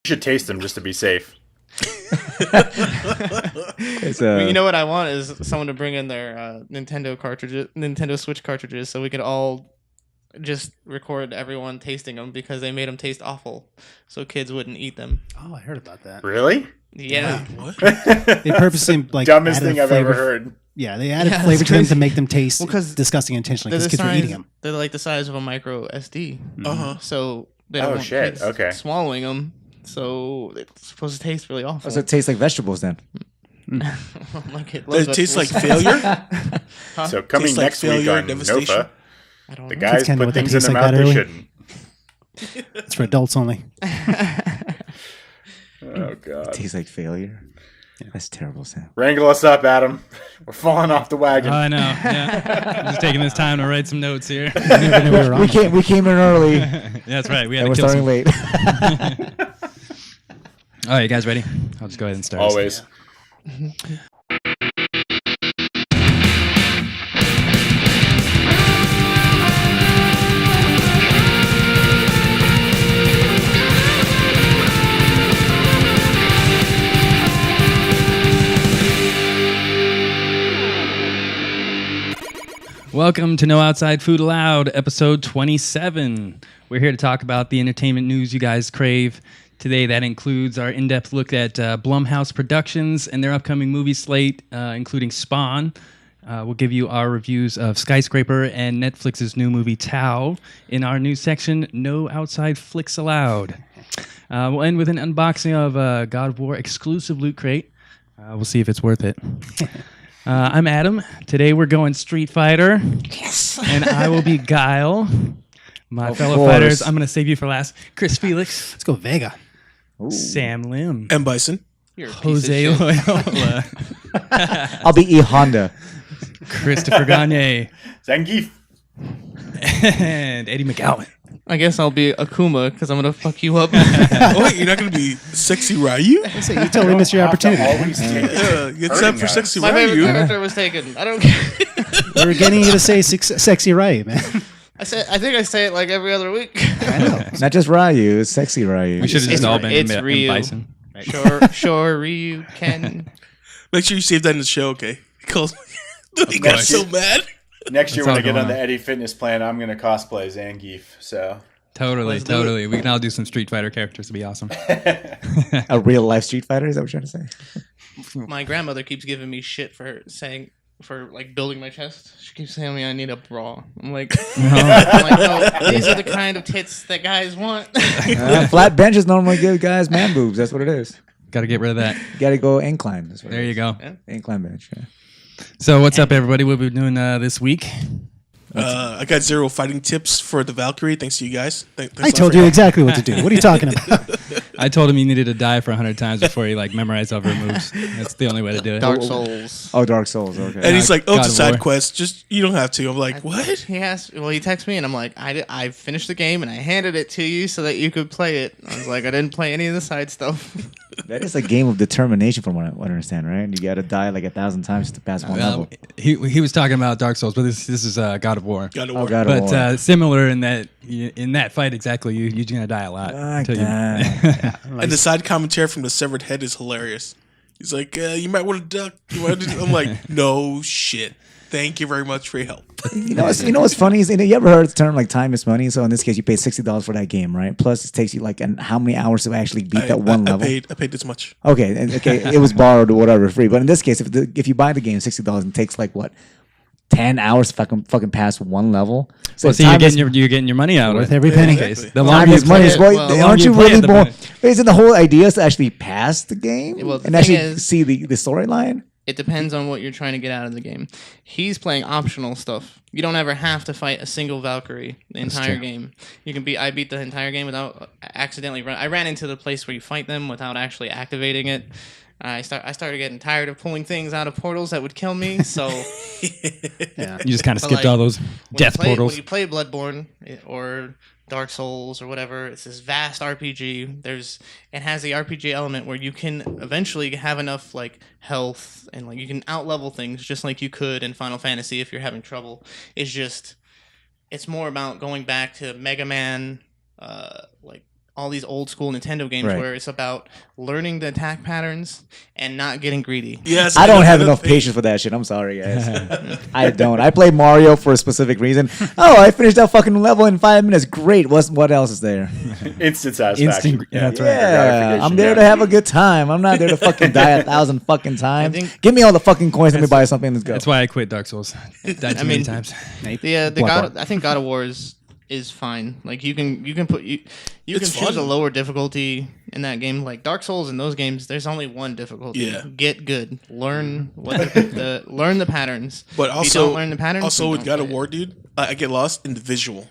You should taste them just to be safe. You know what I want is someone to bring in their Nintendo Switch cartridges, so we could all just record everyone tasting them because they made them taste awful, so kids wouldn't eat them. Oh, I heard about that. Really? Yeah. Wait, what? They purposely Dumbest thing I've ever heard. Yeah, they added flavor to them to make them taste Well, 'cause disgusting intentionally because kids were eating them. They're like the size of a micro SD. So they don't Oh, want shit. kids Okay. swallowing them. So it's supposed to taste really awful. So it tastes like vegetables then. My kid Does loves it taste like vegetables. failure? So coming Tastes like next week failure, on devastation. Nofa, I don't the know. guys kinda put what that things in tastes their like mouth that they early. shouldn't. It's for adults only. Oh, God. Tastes like failure. That's terrible, Sam. Wrangle us up, Adam. We're falling off the wagon. I know. Yeah. Just taking this time to write some notes here. Never knew we were on. We came in early. That's right. We had And to we're kill starting some. late. All right, you guys ready? I'll just go ahead and start. Always. Welcome to No Outside Food Allowed, episode 27. We're here to talk about the entertainment news you guys crave. Today, that includes our in-depth look at Blumhouse Productions and their upcoming movie slate, including Spawn. We'll give you our reviews of Skyscraper and Netflix's new movie Tao. In our news section, No Outside Flix Allowed. We'll end with an unboxing of God of War exclusive Loot Crate. We'll see if it's worth it. I'm Adam. Today we're going Street Fighter. Yes. And I will be Guile. My fellow course. fighters, I'm going to save you for last. Chris Felix. Let's go Vega. Sam Lim. And Bison. You're a piece of Jose shit. Loyola. I'll be E Honda. Christopher Gagne. Zangief. And Eddie McGowan. I guess I'll be Akuma because I'm gonna fuck you up. Oh, wait, you're not going to be Sexy Ryu? So you totally missed your opportunity. Always take Yeah, get set for Sexy My favorite Ryu. character was taken. I don't care. We were getting you to say sexy right, man. I think I say it like every other week. I know. Not just Ryu, it's sexy Ryu. We should have just all been it's in Ryu. Bison. Sure, Ryu can. Make sure you save that in the show, okay? Because he got course. so mad. Next year That's when I all get going on the on. Eddie Fitness plan, I'm going to cosplay Zangief. So Totally. Let's do it. We can all do some Street Fighter characters to be awesome. A real life Street Fighter, is that what you're trying to say? My grandmother keeps giving me shit for building my chest. She keeps telling me I need a bra. I'm like, no, these are the kind of tits that guys want. Flat benches normally give guys man boobs. That's what it is. Got to get rid of that. You got to go incline. That's what There it you is. go. Incline bench. Yeah. So what's up, everybody? What we doing this week? I got 0 fighting tips for the Valkyrie. Thanks to you guys. Thanks I told you exactly what to do. What are you talking about? I told him he needed to die for 100 times before he memorized all of her moves. That's the only way to do it. Dark Souls. Oh, Dark Souls. Okay. And he's like, oh, God it's a of War. side quest. Just, you don't have to. I'm like, what? He texted me and I'm like, I finished the game and I handed it to you so that you could play it. I was like, I didn't play any of the side stuff. That is a game of determination, from what I understand, right? You got to die like 1,000 times to pass one level. He was talking about Dark Souls, but this is God of War. Got to Oh, work. God of War. But similar in that fight, exactly, you're gonna die a lot. until you- And the side commentary from the severed head is hilarious. He's like, you might want to duck. I'm like, no shit. Thank you very much for your help. You know what's funny is, you ever heard the term like time is money? So in this case, you paid $60 for that game, right? Plus, it takes you like how many hours to actually beat that one level? I paid this much. Okay, it was borrowed or whatever, free. But in this case, if you buy the game $60 and it takes like what 10 hours to fucking pass one level. So see, you're getting your money out Worth of it. every penny. The Time longer is you money. play Is it, what, well, the aren't longer you you play really it, the more? better. Isn't the whole idea is to actually pass the game Well, the and thing actually is- see the storyline? It depends on what you're trying to get out of the game. He's playing optional stuff. You don't ever have to fight a single Valkyrie the entire true. game. I beat the entire game without accidentally I ran into the place where you fight them without actually activating it. I started getting tired of pulling things out of portals that would kill me. So Yeah. You just kind of But, skipped like, all those death portals. When you play Bloodborne or Dark Souls or whatever, it's this vast RPG. It has the RPG element where you can eventually have enough like health and like you can outlevel things just like you could in Final Fantasy if you're having trouble. It's more about going back to Mega Man, like all these old school Nintendo games Right. where it's about learning the attack patterns and not getting greedy. Yes, I don't have another enough thing. patience for that shit. I'm sorry, guys. I don't. I play Mario for a specific reason. Oh, I finished that fucking level in 5 minutes. Great. What else is there? Instant satisfaction. Yeah, that's right. Yeah, I'm there to have a good time. I'm not there to fucking die 1,000 fucking times. think- Give me all the fucking coins. Let me buy something. Let's go. That's why I quit Dark Souls. Died too many times. I think God of War is fine. Like you can put you can It's choose a fun. lower difficulty in that game. Like Dark Souls in those games, there's only one difficulty. Yeah. Get good. Learn learn the patterns. But if also, you don't learn the patterns, also then with don't God of play it. War, dude, I get lost in the visual.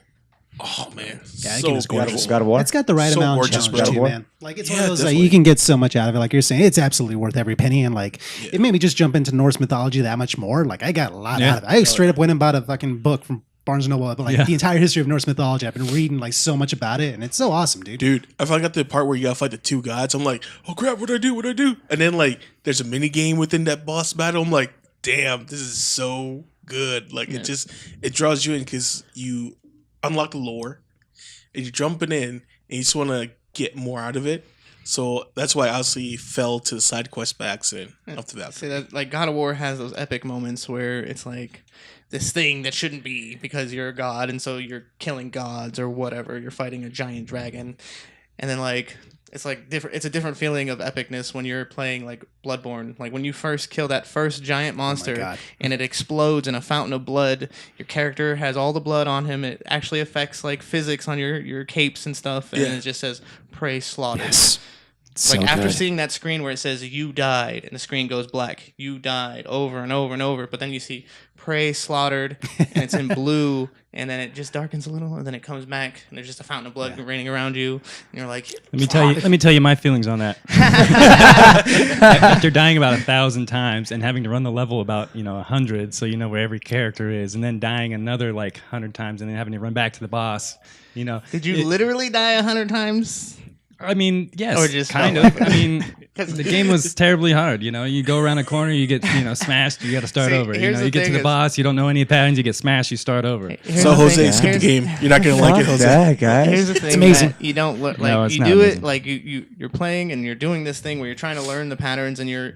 Oh man, that so game is gorgeous. gorgeous. God of War. It's got the right So amount of gorgeous, challenge bro. too, War. man. Like it's one Yeah, of those definitely. you can get so much out of it. Like you're saying, it's absolutely worth every penny. And like it made me just jump into Norse mythology that much more. Like I got a lot Yeah. out of it. I straight up went and bought a fucking book from Barnes and Noble, but like Yeah. the entire history of Norse mythology. I've been reading like so much about it, and it's so awesome, dude. Dude, if I got to the part where you gotta fight the two gods, I'm like, oh crap, what do I do? What do I do? And then like there's a mini game within that boss battle. I'm like, damn, this is so good. Like it draws you in because you unlock the lore and you're jumping in and you just want to get more out of it. So that's why I obviously fell to the side quest by accident off the bat. Say that like God of War has those epic moments where it's like this thing that shouldn't be because you're a god and so you're killing gods or whatever. You're fighting a giant dragon, and then like it's like different. It's a different feeling of epicness when you're playing like Bloodborne. Like when you first kill that first giant monster God. and it explodes in a fountain of blood. Your character has all the blood on him. It actually affects like physics on your capes and stuff, and Yeah. it just says "Pray slaughtered." Yes. Like So after good. seeing that screen where it says "You died" and the screen goes black, "You died" over and over and over, but then you see "Prey slaughtered" and it's in blue, and then it just darkens a little, and then it comes back, and there's just a fountain of blood raining around you, and you're like, Let me tell you my feelings on that. After dying about 1,000 times and having to run the level about 100, so you know where every character is, and then dying another like 100 times, and then having to run back to the boss. Did you literally die 100 times? I mean, yes, Or just kind felt of. I mean, the game was terribly hard. You go around a corner, you get smashed, you got to start See, over. here's You the get to thing the is- boss, you don't know any patterns, you get smashed, you start over. Here's So the Jose, thing- skip the here's- game. You're not gonna like it, Fuck Jose. that, guys. Here's the thing: amazing. that you don't like No, it's you not do amazing. it like you're playing and you're doing this thing where you're trying to learn the patterns and you're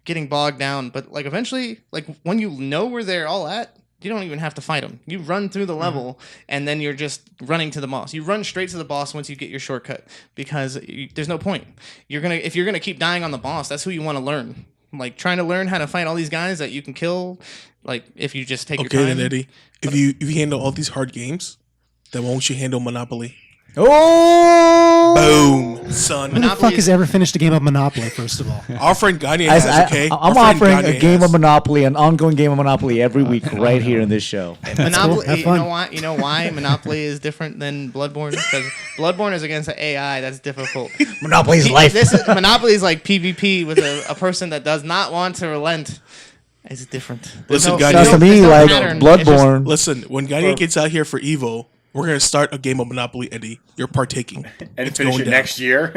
getting bogged down. But like eventually, like when you know where they're all at, you don't even have to fight them. You run through the level and then you're just running to the boss. You run straight to the boss once you get your shortcut because there's no point. If you're gonna keep dying on the boss, that's who you want to learn. Like trying to learn how to fight all these guys that you can kill. Like if you just take your Okay, time. then Eddie, if you handle all these hard games, then won't you handle Monopoly? Oh, Boom, son. Who the Monopoly fuck has ever finished a game of Monopoly? First of all, Our friend Gagne has, okay? I'm Our friend offering Gagne a game has. of Monopoly, an ongoing game of Monopoly every week right here in this show. Monopoly. Have You fun. know why? You know why Monopoly is different than Bloodborne? Because Bloodborne is against the AI. That's difficult. Monopoly's life. Monopoly is like PvP with a person that does not want to relent. It's different. There's Listen, guys, Sounds to there's me no like pattern. It's just- Bloodborne. Listen, when Gagne gets out here for Evo, we're gonna start a game of Monopoly, Eddie. You're partaking. And It's finish going it down. next year.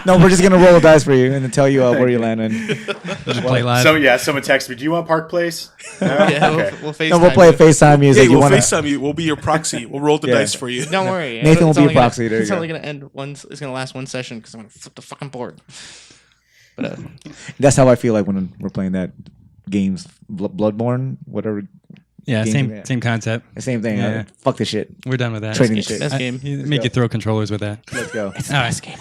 No, we're just gonna roll the dice for you and then tell you where you land in. Just play live. Someone texted me, do you want Park Place? No? Yeah, Okay. we'll FaceTime No, we'll play you. FaceTime music. Hey, You we'll wanna? FaceTime you. We'll be your proxy. We'll roll the Yeah. dice for you. Don't worry. Nathan will It's be only your proxy. There you It's go. only gonna end once. It's gonna last one session because I'm gonna flip the fucking board. But That's how I feel like when we're playing that games, Bloodborne, whatever. Yeah, game, yeah. same concept. The same thing. Yeah. Fuck this shit. We're done with that. Trading shit. best game. Make you throw controllers with that. Let's go. All right.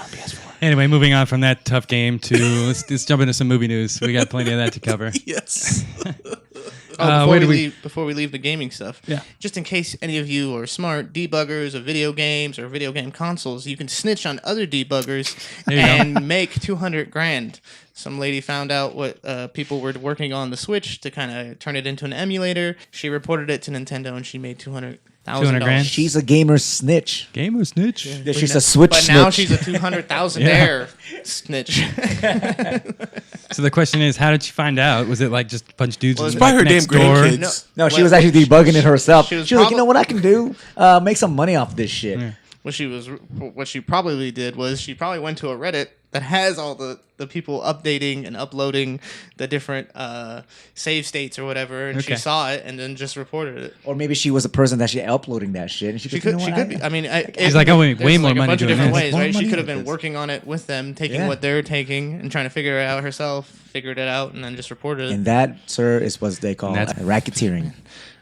Anyway, moving on from that tough game to let's jump into some movie news. We got plenty of that to cover. Yes. Before we leave the gaming stuff, Yeah. just in case any of you are smart debuggers of video games or video game consoles, you can snitch on other debuggers There you and make 200 grand. Some lady found out what people were working on the Switch to kind of turn it into an emulator. She reported it to Nintendo and she made $200,000. 200 grand? She's a gamer snitch. Gamer snitch. Yeah, she's a Switch But snitch. now she's a 200,000 snitch. So the question is, how did she find out? Was it like just a bunch of dudes Well, it's like, by her next damn door? grandkids. No, she Well, was actually debugging it herself. she She was was like, you know what I can do? Make some money off this shit. What she probably did was she probably went to a Reddit that has all the people updating and uploading the different save states or whatever, and she Okay. saw it and then just reported it. Or maybe she was a person that she uploading that shit. And she, She goes, could. "You know She what? could be. I mean, She's like, I want way there's more like money a bunch of doing different this. ways, More right? She money could have with been this. working on it with them, taking Yeah. what they're taking and trying to figure it out herself. Figured it out and then just reported it. And that, sir, is what they call That's- racketeering.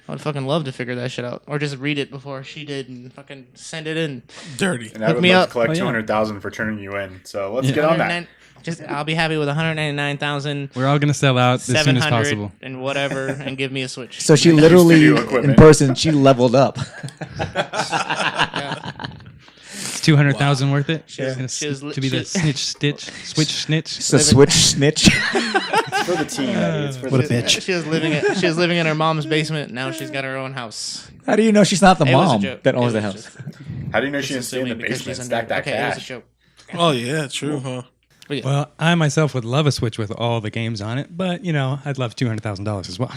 I would fucking love to figure that shit out, or just read it before she did and fucking send it in. Dirty. And I Hook would me love up. to collect Oh, yeah. 200,000 for turning you in. So let's get on that. Just I'll be happy with 199,700 We're all gonna sell out as soon as possible. and whatever, and give me a Switch. So she literally, Studio in equipment. person, she leveled up. It's 200,000 worth it. She was- she was li- to be the she- switch snitch. It's a switch snitch. It's for the team, Eddie. It's for What the a bitch. She was living in her mom's basement. Now she's got her own house. How do you know she's not the It was a mom joke. that owns It the was house? just- How do you know she didn't stay in the assuming because basement she's and stack that okay, it was a cash? joke. Oh yeah, true, huh? But yeah. Well, I myself would love a Switch with all the games on it, but you know, I'd love $200,000 as well.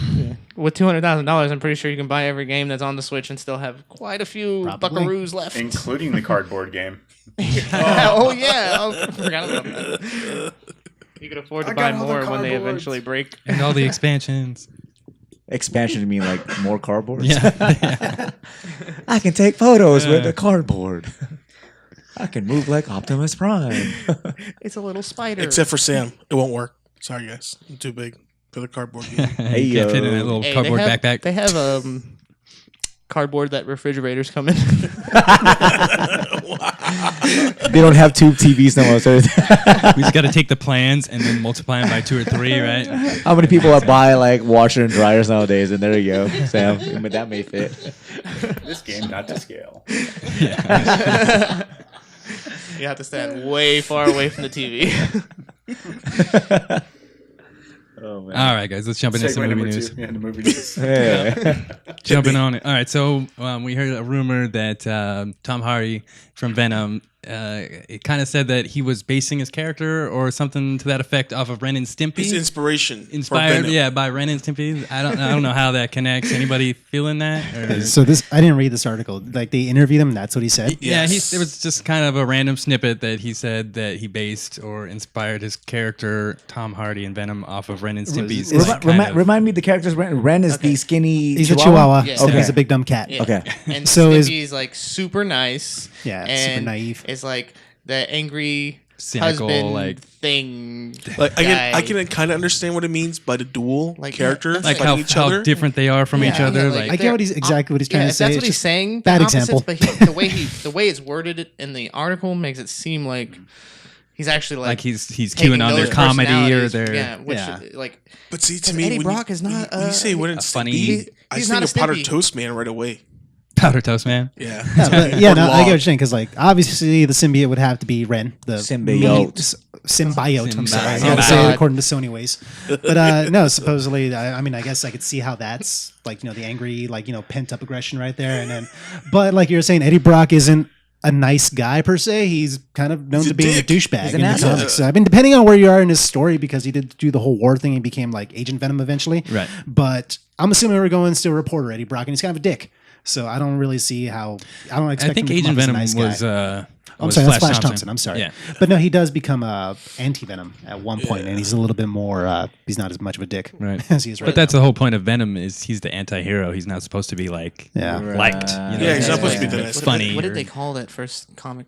With $200,000, I'm pretty sure you can buy every game that's on the Switch and still have quite a few Probably. buckaroos left. Including the cardboard game. Oh yeah, I forgot about that. You could afford to I buy got all the more when they cardboards. eventually break. And all the expansions. Expansion, you mean like more cardboard? Yeah. I can take photos with the cardboard. I can move like Optimus Prime. It's a little spider. Except for Sam, it won't work. Sorry guys, I'm too big for the cardboard game. Hey, you can't fit in that little Hey, cardboard they have, backpack. They have cardboard that refrigerators come in. They don't have tube TVs no more. So We just got to take the plans and then multiply them by 2 or 3, right? how many people buy like washer and dryers nowadays? And there you go, Sam. I mean, that may fit. This game not to scale. You have to stand way far away from the TV. Oh man. All right, guys, let's jump into some Segment movie number news. 2. Yeah, the movie news. Yeah. Jumping on it. All right, so we heard a rumor that Tom Hardy from Venom, it kind of said that he was basing his character or something to that effect off of Ren and Stimpy. His inspiration. for Inspired, Venom. yeah, by Ren and Stimpy. I don't know how that connects. Anybody feeling that? Or? So this, I didn't read this article. Like they interviewed him. That's what he said. Yeah, Yes. there was just kind of a random snippet that he said that he based or inspired his character Tom Hardy in Venom off of Ren and Stimpy's. Is- like, kind of- Remind me the characters. Ren is the skinny. He's a Chihuahua. Yeah. Stimpy's Okay. a big dumb cat. Yeah. Okay. And So is- Stimpy's like super nice. Yeah, and super naive. It's like the angry Cynical, husband like- thing. Like I guy. can kind of understand what it means by the dual Like, characters that's like fighting how, each how other. different they are from each Yeah, other. yeah, like I get what he's exactly what he's trying to if say. that's It's what he's just saying. bad the opposites, example. But the way it's worded it in the article makes it seem like he's actually like he's taking queuing on their those comedy or personalities, their yeah, which Yeah. like But see, to 'Cause me, Eddie when Brock you, is not, when you say what a it's funny- I he's think not of a Powder Stimpy. Toast Man right away. Powder Toast Man. Yeah. Yeah, but, yeah, no, I get what Log. you're saying because, like, obviously the symbiote would have to be Ren, the Symbiote. symbiote. I'm sorry, I Symbiote. gotta say Symbiote. it according to Sony ways. But no, supposedly, I mean, I guess I could see how that's like, the angry, like, pent up aggression right there, and then, but like you're saying, Eddie Brock isn't a nice guy per se. He's kind of known He's to a being a dick. douchebag He's in an the asshole. comics. So, I mean, depending on where you are in his story, because he did do the whole war thing and became like Agent Venom eventually. Right. But I'm assuming we're going still reporter Eddie Brock, and he's kind of a dick. So I don't really see how. I don't expect I think him to Agent come off as a Venom nice guy. was. I'm was sorry, that's Flash Thompson. I'm sorry. Yeah. But no, he does become anti-Venom at one point, and he's a little bit more, he's not as much of a dick Right. as he is right But that's the whole point of Venom is he's the anti-hero. He's not supposed to be like Yeah. liked. You know? Yeah, he's not supposed to be Like, the nice guy. funny. What did or- they call that first comic?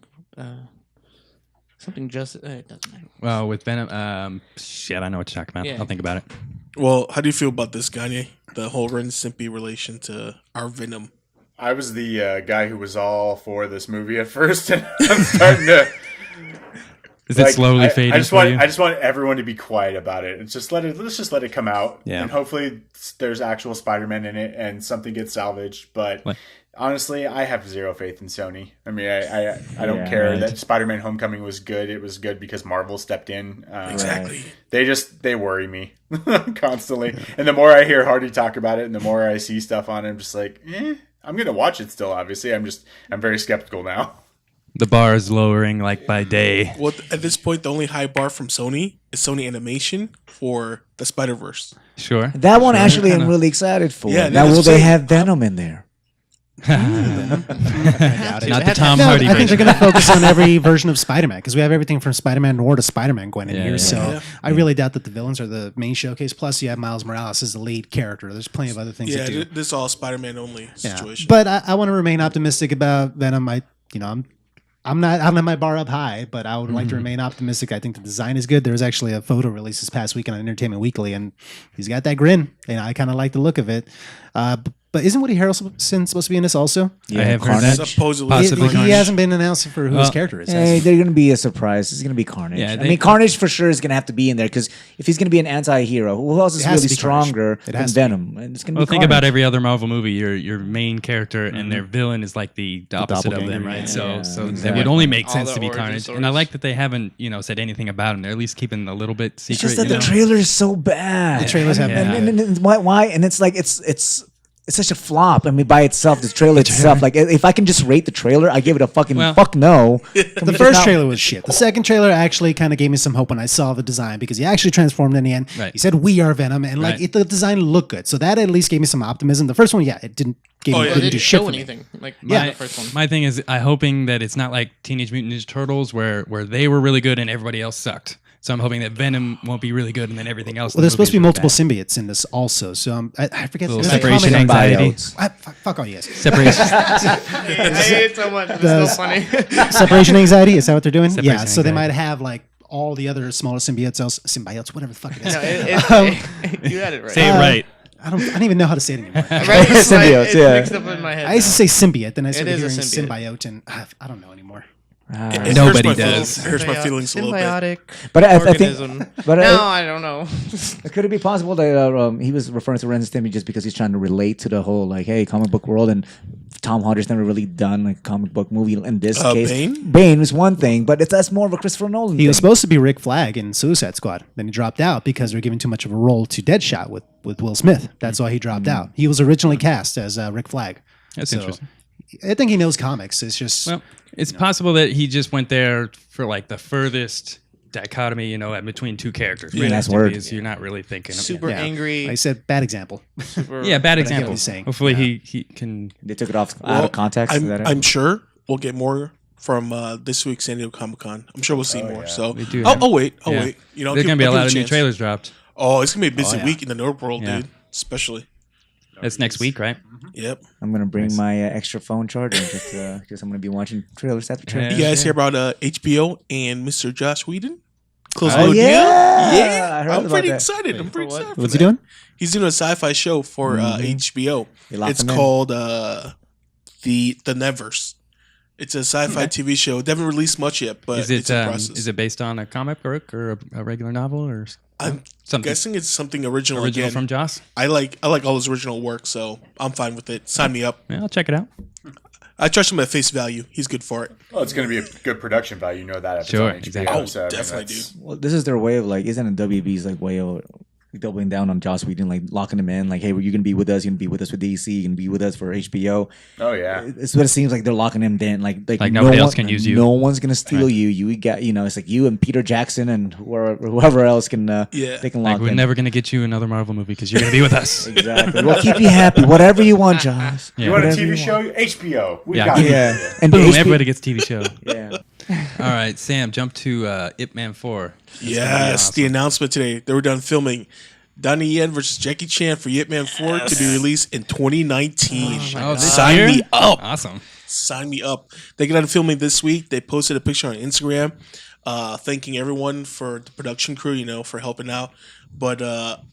Something just it doesn't matter. Well, with Venom, shit, I know what you're talking about. Yeah. I'll think about it. Well, how do you feel about this, Gagne? The whole Ren and Stimpy relation to our Venom. I was the guy who was all for this movie at first, and I'm starting to. Is it slowly I fading just for want you? I just want everyone to be quiet about it. It's just let's just let it come out, Yeah. and hopefully there's actual Spider-Man in it and something gets salvaged. But What? honestly, I have zero faith in Sony. I mean, I don't Yeah, care right. that Spider-Man: Homecoming was good. It was good because Marvel stepped in. Exactly. They worry me constantly, and the more I hear Hardy talk about it, and the more I see stuff on it, I'm just like, I'm gonna watch it still. Obviously, I'm very skeptical now. The bar is lowering like by day. Well, at this point, the only high bar from Sony is Sony Animation for the Spider-Verse. Sure. That one actually I'm Kinda. really excited for. Yeah, now, that's will they what I'm have Venom in there? doubt it. Not the Tom No, Hardy I think they're version. going to focus on every version of Spider-Man because we have everything from Spider-Man Noir to Spider-Man Gwen in Yeah, here. yeah, So yeah. I really doubt that the villains are the main showcase. Plus, you have Miles Morales as the lead character. There's plenty of other things Yeah, to do. this is all Spider-Man only Yeah. situation. But I want to remain optimistic about Venom. I don't have my bar up high, but I would like to remain optimistic. I think the design is good. There was actually a photo release this past weekend on Entertainment Weekly, and he's got that grin, and I kind of like the look of it. But isn't Woody Harrelson supposed to be in this also? I have heard Carnage. that. Supposedly, Possibly He Carnage. hasn't been announced for who his character is. Hey, they're gonna be a surprise. It's gonna be Carnage. Yeah, I they- mean, Carnage for sure is gonna have to be in there because if he's gonna be an anti-hero, who else is It has really to be Carnage. stronger It than has to be. Venom? And it's gonna Well, be think Carnage. about every other Marvel movie. Your main character and their villain is like the opposite of them, doppelganger, right? yeah. So Yeah, so exactly. that would only make All sense the to be origin Carnage. stories. And I like that they haven't said anything about him. They're at least keeping a little bit secret. It's just that you the know? trailer is so bad. The trailers have Yeah. and why? And it's like it's such a flop. I mean, by itself, the trailer itself. Like, if I can just rate the trailer, I give it a fucking Well- fuck no. The first trailer was shit. The second trailer actually kind of gave me some hope when I saw the design because he actually transformed in the end. Right. He said, "We are Venom," and like Right. the design looked good. So that at least gave me some optimism. The first one, yeah, it didn't. Oh, yeah. It Didn't do didn't shit show for me. anything. Like Yeah. the first one. My thing is, I'm hoping that it's not like Teenage Mutant Ninja Turtles where they were really good and everybody else sucked. So I'm hoping that Venom won't be really good and then everything else. in Well, the there's supposed to be movie is multiple really symbiotes in this also. So I forget Little there's a separation comic- anxiety. Symbiotes. Fuck all you guys. bad. Separation. I hate it so much. It's so funny. Separation anxiety. Is that what they're doing? Separation Yeah. So they anxiety. might have like all the other smaller symbiotes, whatever the fuck it is. No, you had it right. Say it right. I don't even know how to say it anymore. Right? It's like- Symbiotes, it's yeah. mixed up in my head. I used to say symbiote, then I started It is hearing a symbiote, and I don't know anymore. It Nobody hurts my does. feelings- It hurts my feelings a little bit. Symbiotic But I think, organism. but No, I don't know. could it be possible that he was referring to Ren and Stimpy just because he's trying to relate to the whole like, hey, comic book world, and Tom Hardy's never really done like a comic book movie in this case. Bane? Bane is one thing, but that's more of a Christopher Nolan. He was thing. supposed to be Rick Flag in Suicide Squad. Then he dropped out because they're giving too much of a role to Deadshot with Will Smith. That's why he dropped out. He was originally cast as Rick Flag. That's So, interesting. I think he knows comics. It's just Well, it's possible that he just went there for like the furthest dichotomy, between two characters. Yeah, Ren and that's Stimpy word. is you're not really thinking. Super yeah. angry. I said bad example. Super, Yeah, bad I get what example. he's saying. Hopefully he can. They took it off out of context. Is that it? I'm sure we'll get more from this week's San Diego Comic Con. I'm sure we'll see more. yeah. So They do I'll, have- I'll wait. I'll yeah. wait. There's gonna be a lot of new trailers dropped. Oh, it's gonna be a busy yeah. week in the nerd world, Yeah. dude. Especially. That's next week, right? Yep. I'm gonna bring my extra phone charger just because I'm gonna be watching trailers after trailers. You guys hear about HBO and Mr. Josh Whedon? Close Oh, a deal? yeah. Yeah. I heard I'm about pretty that. excited. I'm pretty excited. for What's he that. doing? He's doing a sci-fi show for HBO. They locked It's him in. called the Nevers. It's a sci-fi TV show. They haven't released much yet, but Is it it's in process. is it based on a comic book or a regular novel or I'm something guessing it's something original. original again. from Joss? I like all his original work, so I'm fine with it. Sign me up. Yeah, I'll check it out. I trust him at face value. He's good for it. Well, it's going to be a good production value. You know that. If it's Sure, on HBO, exactly. Oh, so, I mean, definitely, that's- dude. Well, this is their way of like, isn't it WB's like way of doubling down on Joss Whedon, like locking him in, like, hey, you're gonna be with us, you're gonna be with us for DC, you're gonna be with us for HBO. Oh yeah. It's what it seems like they're locking him in. Like nobody else can use you. No one's gonna steal you. You got, it's like you and Peter Jackson and whoever else can. Yeah. They can Like lock we're in. never gonna get you another Marvel movie because you're gonna be with us. Exactly. We'll keep you happy. Whatever you want, Josh. Yeah. You want a Whatever TV you show? HBO. We Yeah. got it. Yeah. And Boom! HBO Everybody gets TV show. Yeah. All right, Sam, jump to Ip Man 4. That's gonna be Yes, awesome. the announcement today. They were done filming Donnie Yen versus Jackie Chan for Yip Man 4 to be released in 2019. Oh, this Sign year? me up. Awesome. Sign me up. They got done filming this week. They posted a picture on Instagram thanking everyone for the production crew, for helping out. But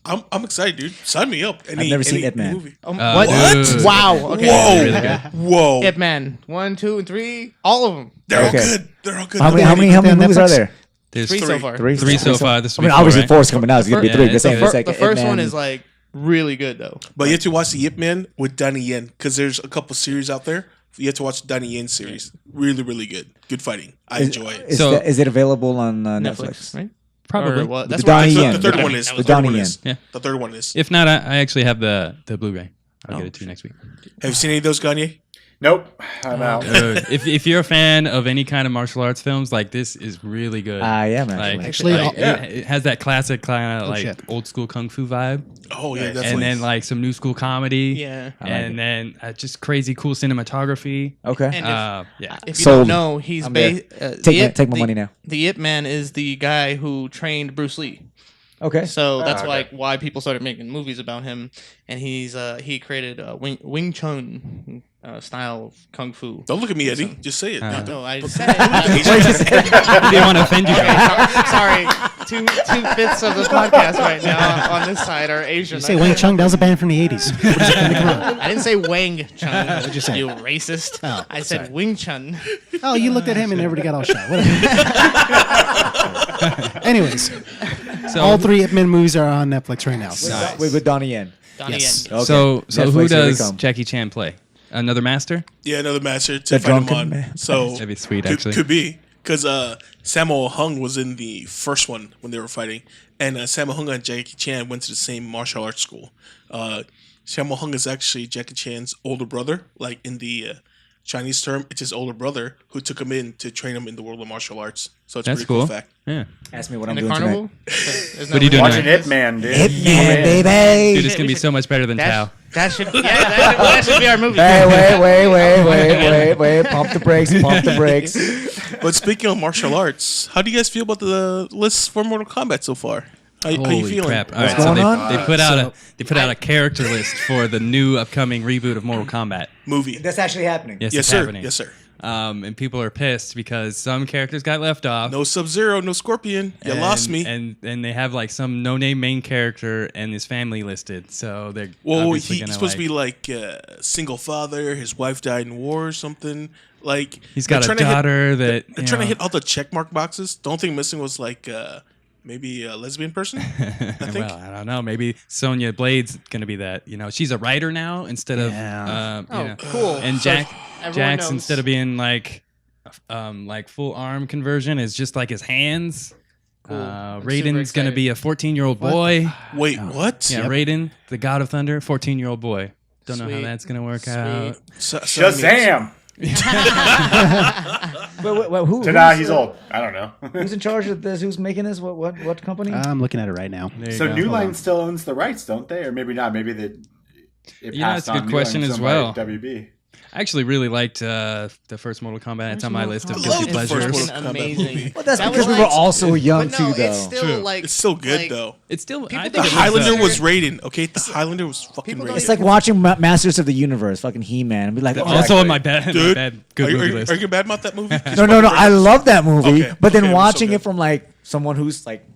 I'm excited, dude. Sign me up. I've never seen Ip Man. movie. What? dude. Wow. Okay. Whoa. Really good. Whoa. Ip Man. 1, 2, and 3. All of them. They're Okay. all good. They're all good. How many They on movies are Netflix? there? There's 3 so far. Three. Three so far. This I mean, week, obviously right? four's coming out. It's gonna be Yeah, three. it's This ain't the the fir- second. The first Ip one Man. is like really good though. But you have to watch the Yip Man with Donnie Yen because there's a couple series out there. You have to watch the Donnie Yen series. Really, really good. Good fighting. I enjoy it. Is it available on Netflix, Netflix? right? Probably. Or what? The That's what I Donnie thought. Yen. The third one is. That The was third Donnie one Yen. is. Yeah. The third one is. If not, I actually have the Blu-ray. I'll get it to you next week. Have you seen any of those, Gagne? Nope, I'm out. Dude, if you're a fan of any kind of martial arts films, like this is really good. I am Actually, it has that classic kind of like shit. old school kung fu vibe, Oh yeah, and definitely. then like some new school comedy. Yeah. And then just crazy cool cinematography. Okay. And Yeah. if you Sold. don't know, he's I'm there. Take my money now. The Ip Man is the guy who trained Bruce Lee. Okay. So that's okay. like why people started making movies about him, and he created Wing Chun style of kung fu. Don't look at me, Eddie. Just say it. No, I said it. I didn't want to offend you guys. Sorry, two-fifths of the podcast right now on this side are Asian. You say Wing Chun, that was a band from the 80s. I didn't say Wang Chun. What'd you say? You racist. Oh, I said sorry. Wing Chun. Oh, you looked at him and everybody got all shot. Whatever. Anyways, all 3 Ip Man movies are on Netflix right now. So. Nice. With Donnie Yen. Donnie Yes. Yen. Okay. So Netflix, who here they does come. Jackie Chan play? Another master? Yeah, another master to The fight him drunken on. man. So That'd be sweet, could, actually. Could be because Sammo Hung was in the first one when they were fighting, and Sammo Hung and Jackie Chan went to the same martial arts school. Sammo Hung is actually Jackie Chan's older brother, like in the Chinese term, it's his older brother who took him in to train him in the world of martial arts. So it's a That's pretty cool cool. fact. Yeah. Ask me what In I'm the doing carnival? tonight. What are you doing Watching tonight? Ip Man, dude. Ip Man, baby. Dude, it's going to be so much better than Tao. That should be our movie. Hey, wait. Pump the brakes. But speaking of martial arts, how do you guys feel about the list for Mortal Kombat so far? How you Holy feeling? crap. All What's right, so going on? they put out a character list for the new upcoming reboot of Mortal Kombat. Movie. That's actually happening. Yes, Yes, it's sir. happening. Yes, sir. And people are pissed because some characters got left off. No Sub-Zero, no Scorpion. You lost me. And they have like some no-name main character and his family listed. So they're Well, obviously he's gonna, supposed to be like single father. His wife died in war or something. Like He's got they're a trying to hit- daughter that They're trying to hit all the checkmark boxes. The only thing missing was like maybe a lesbian person. I think. Well, I don't know. Maybe Sonya Blade's gonna be that. She's a writer now instead of. Cool. And So Jax everyone knows. instead of being like full arm conversion is just like his hands. Cool. I'm Raiden's super gonna be a 14-year-old boy. Wait, what? Yeah, Raiden, the God of Thunder, 14-year-old boy. Don't know how Sweet. that's gonna work Sweet. out. Shazam! Wait, who? Ta-da, he's old. I don't know. Who's in charge of this? Who's making this? What company? I'm looking at it right now. There you So go. New Line still owns the rights, don't they? Or maybe not. Maybe it that's passed a good on. New question Line's as owned by well. WB. I actually really liked the first Mortal Kombat. It's on my list of guilty Kombat. pleasures. First Fucking Mortal Kombat amazing. movie. Well, that's That because was we were like- all so young But no, too, though. it's still True. like It's still good like, though. It's still. I People think The don't it was, Highlander consider- was Raiden. Okay, the Highlander was fucking People don't- Raiden. It's like watching Masters of the Universe, fucking He-Man, and be like, oh, also on my bad, Dude, good are, movie you- list. are you bad about that movie? no. I love that movie, Okay, but then okay, it was so watching good. it from like someone who's like,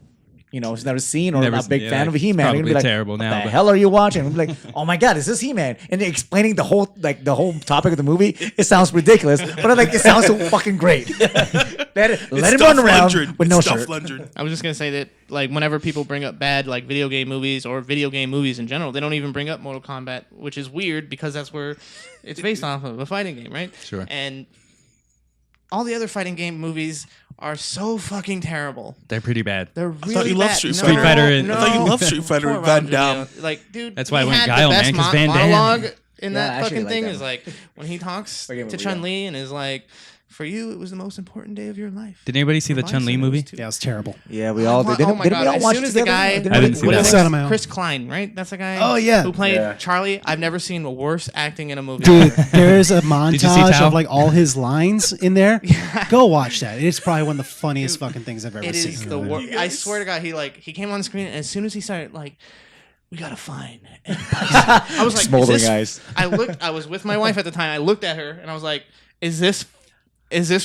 has never seen or Never not a big seen- fan yeah, of a He-Man, it's they're gonna be probably like, terrible what now, the but- hell are you watching? I'm like, oh my god, is this He-Man? And they're explaining the whole topic of the movie. It sounds ridiculous, but I'm like, it sounds so fucking great. let him run around with no shirt. I was just gonna say that like whenever people bring up bad like video game movies or video game movies in general, they don't even bring up Mortal Kombat, which is weird because that's where it's based off of a fighting game, right? Sure. And all the other fighting game movies are so fucking terrible. They're pretty bad. They're really thought you loved bad. Street No, Fighter. Fighter and- no. I thought you loved Street Fighter Poor and Van Roger, Damme. you know, like, dude, That's why I he went had Guile, the best man, 'cause Van Damme. monologue in Yeah, I that actually fucking like thing that is one. like when he talks Forget to what we Chun Li and is like, "For you, it was the most important day of your life." Did anybody see For the my Chun Li son, it was movie? too. Yeah, it was terrible. Yeah, we all did. Oh my Didn't god! we all As watch soon it as the together? guy, Didn't I we- didn't see what that. is Son it? of my own. Chris Klein, right? That's the guy. Oh, yeah. who played Yeah. Charlie. I've never seen the worst acting in a movie. Dude, there's a you see montage Tao? of like all his lines in there. Go watch that. It's probably one of the funniest fucking things I've ever It seen. is the worst. I swear to God, he came on the screen and as soon as he started like, we gotta find. I was like, Smoldering is this, eyes. I was with my wife at the time. I looked at her and I was like, is this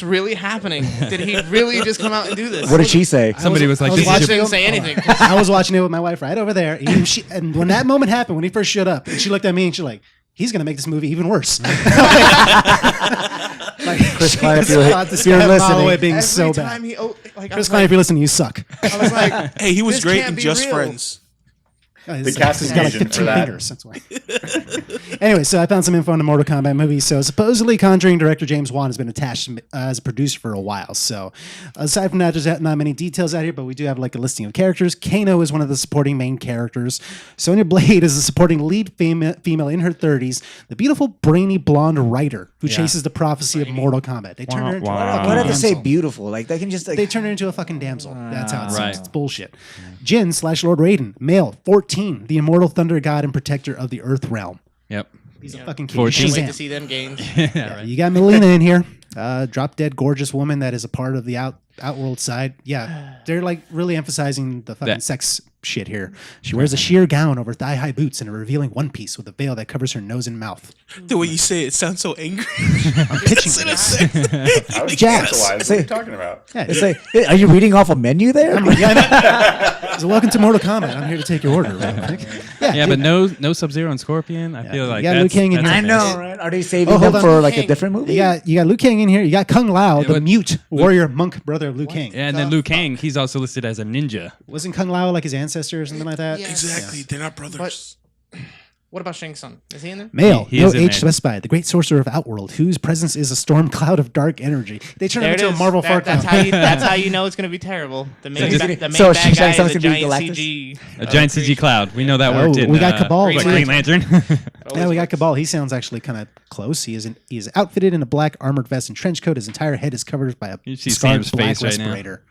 really happening? Did he really just come out and do this? What did she say? Somebody was like, I was "This She is watching your didn't say anything. I was watching it with my wife right over there. And when that moment happened, when he first showed up, and she looked at me and she's like, he's going to make this movie even worse. Chris Klein, if She you're, thought this if you're guy listening, Maui being Every so time bad. he, like, I Chris was Klein, like, if you're listening, you suck. I was like, Hey, he was This great can't in be Just real. Friends. The casting he's got like agent 15 for that. fingers. That's why. Anyway, so I found some info on the Mortal Kombat movie. So supposedly, Conjuring director James Wan has been attached as a producer for a while. So aside from that, there's not many details out here, but we do have like a listing of characters. Kano is one of the supporting main characters. Sonya Blade is a supporting lead female in her 30s, the beautiful, brainy, blonde writer who chases the prophecy of Mortal Kombat. They turn her into a fucking Why did they say damsel. beautiful? Like they can just like They turn her into a fucking damsel. That's how it Right. seems. It's bullshit. Jin / Lord Raiden, male, 14, the immortal thunder god and protector of the Earth realm. Yep. He's a fucking king. 14. Can't wait Shazam. to see them games. Yeah, right. You got Melina in here, drop dead gorgeous woman that is a part of the outworld side. Yeah, they're like really emphasizing the fucking That- sex shit here. She wears a sheer gown over thigh-high boots and a revealing one piece with a veil that covers her nose and mouth. The way you say it sounds so angry. Pitching for this. I was Jax. tantalized. What are you talking about? Yeah, it's like, hey, are you reading off a menu there? so welcome to Mortal Kombat. I'm here to take your order. Real quick. Yeah, but no Sub-Zero and Scorpion. I feel like You got that's, Liu Kang in that's here. a I miss. know, right? Are they saving Oh, hold them on. for like a King. different movie? You got Liu Kang in here. You got Kung Lao, the but- mute warrior monk brother of Liu Kang. Yeah, and then Liu Kang, he's also listed as a ninja. Wasn't Kung Lao like his ancestor or something like that? Yeah. Exactly. They're not brothers. What about Shang Tsung? Is he in there? Male, He no is in age there. specified, the great sorcerer of Outworld, whose presence is a storm cloud of dark energy. They turn him There it into a is. Marvel That- Far that's how you know it's gonna be terrible. The main, he's ba- gonna- the main so bad Shang guy Tsung's is a gonna be giant Galactus? CG. A giant CG cloud. We know that worked in we got Cabal, like too. Green Lantern. Yeah, we got Cabal. He sounds actually kind of close. He is outfitted in a black armored vest and trench coat. His entire head is covered by a You see scarred Sam's black face right now. respirator.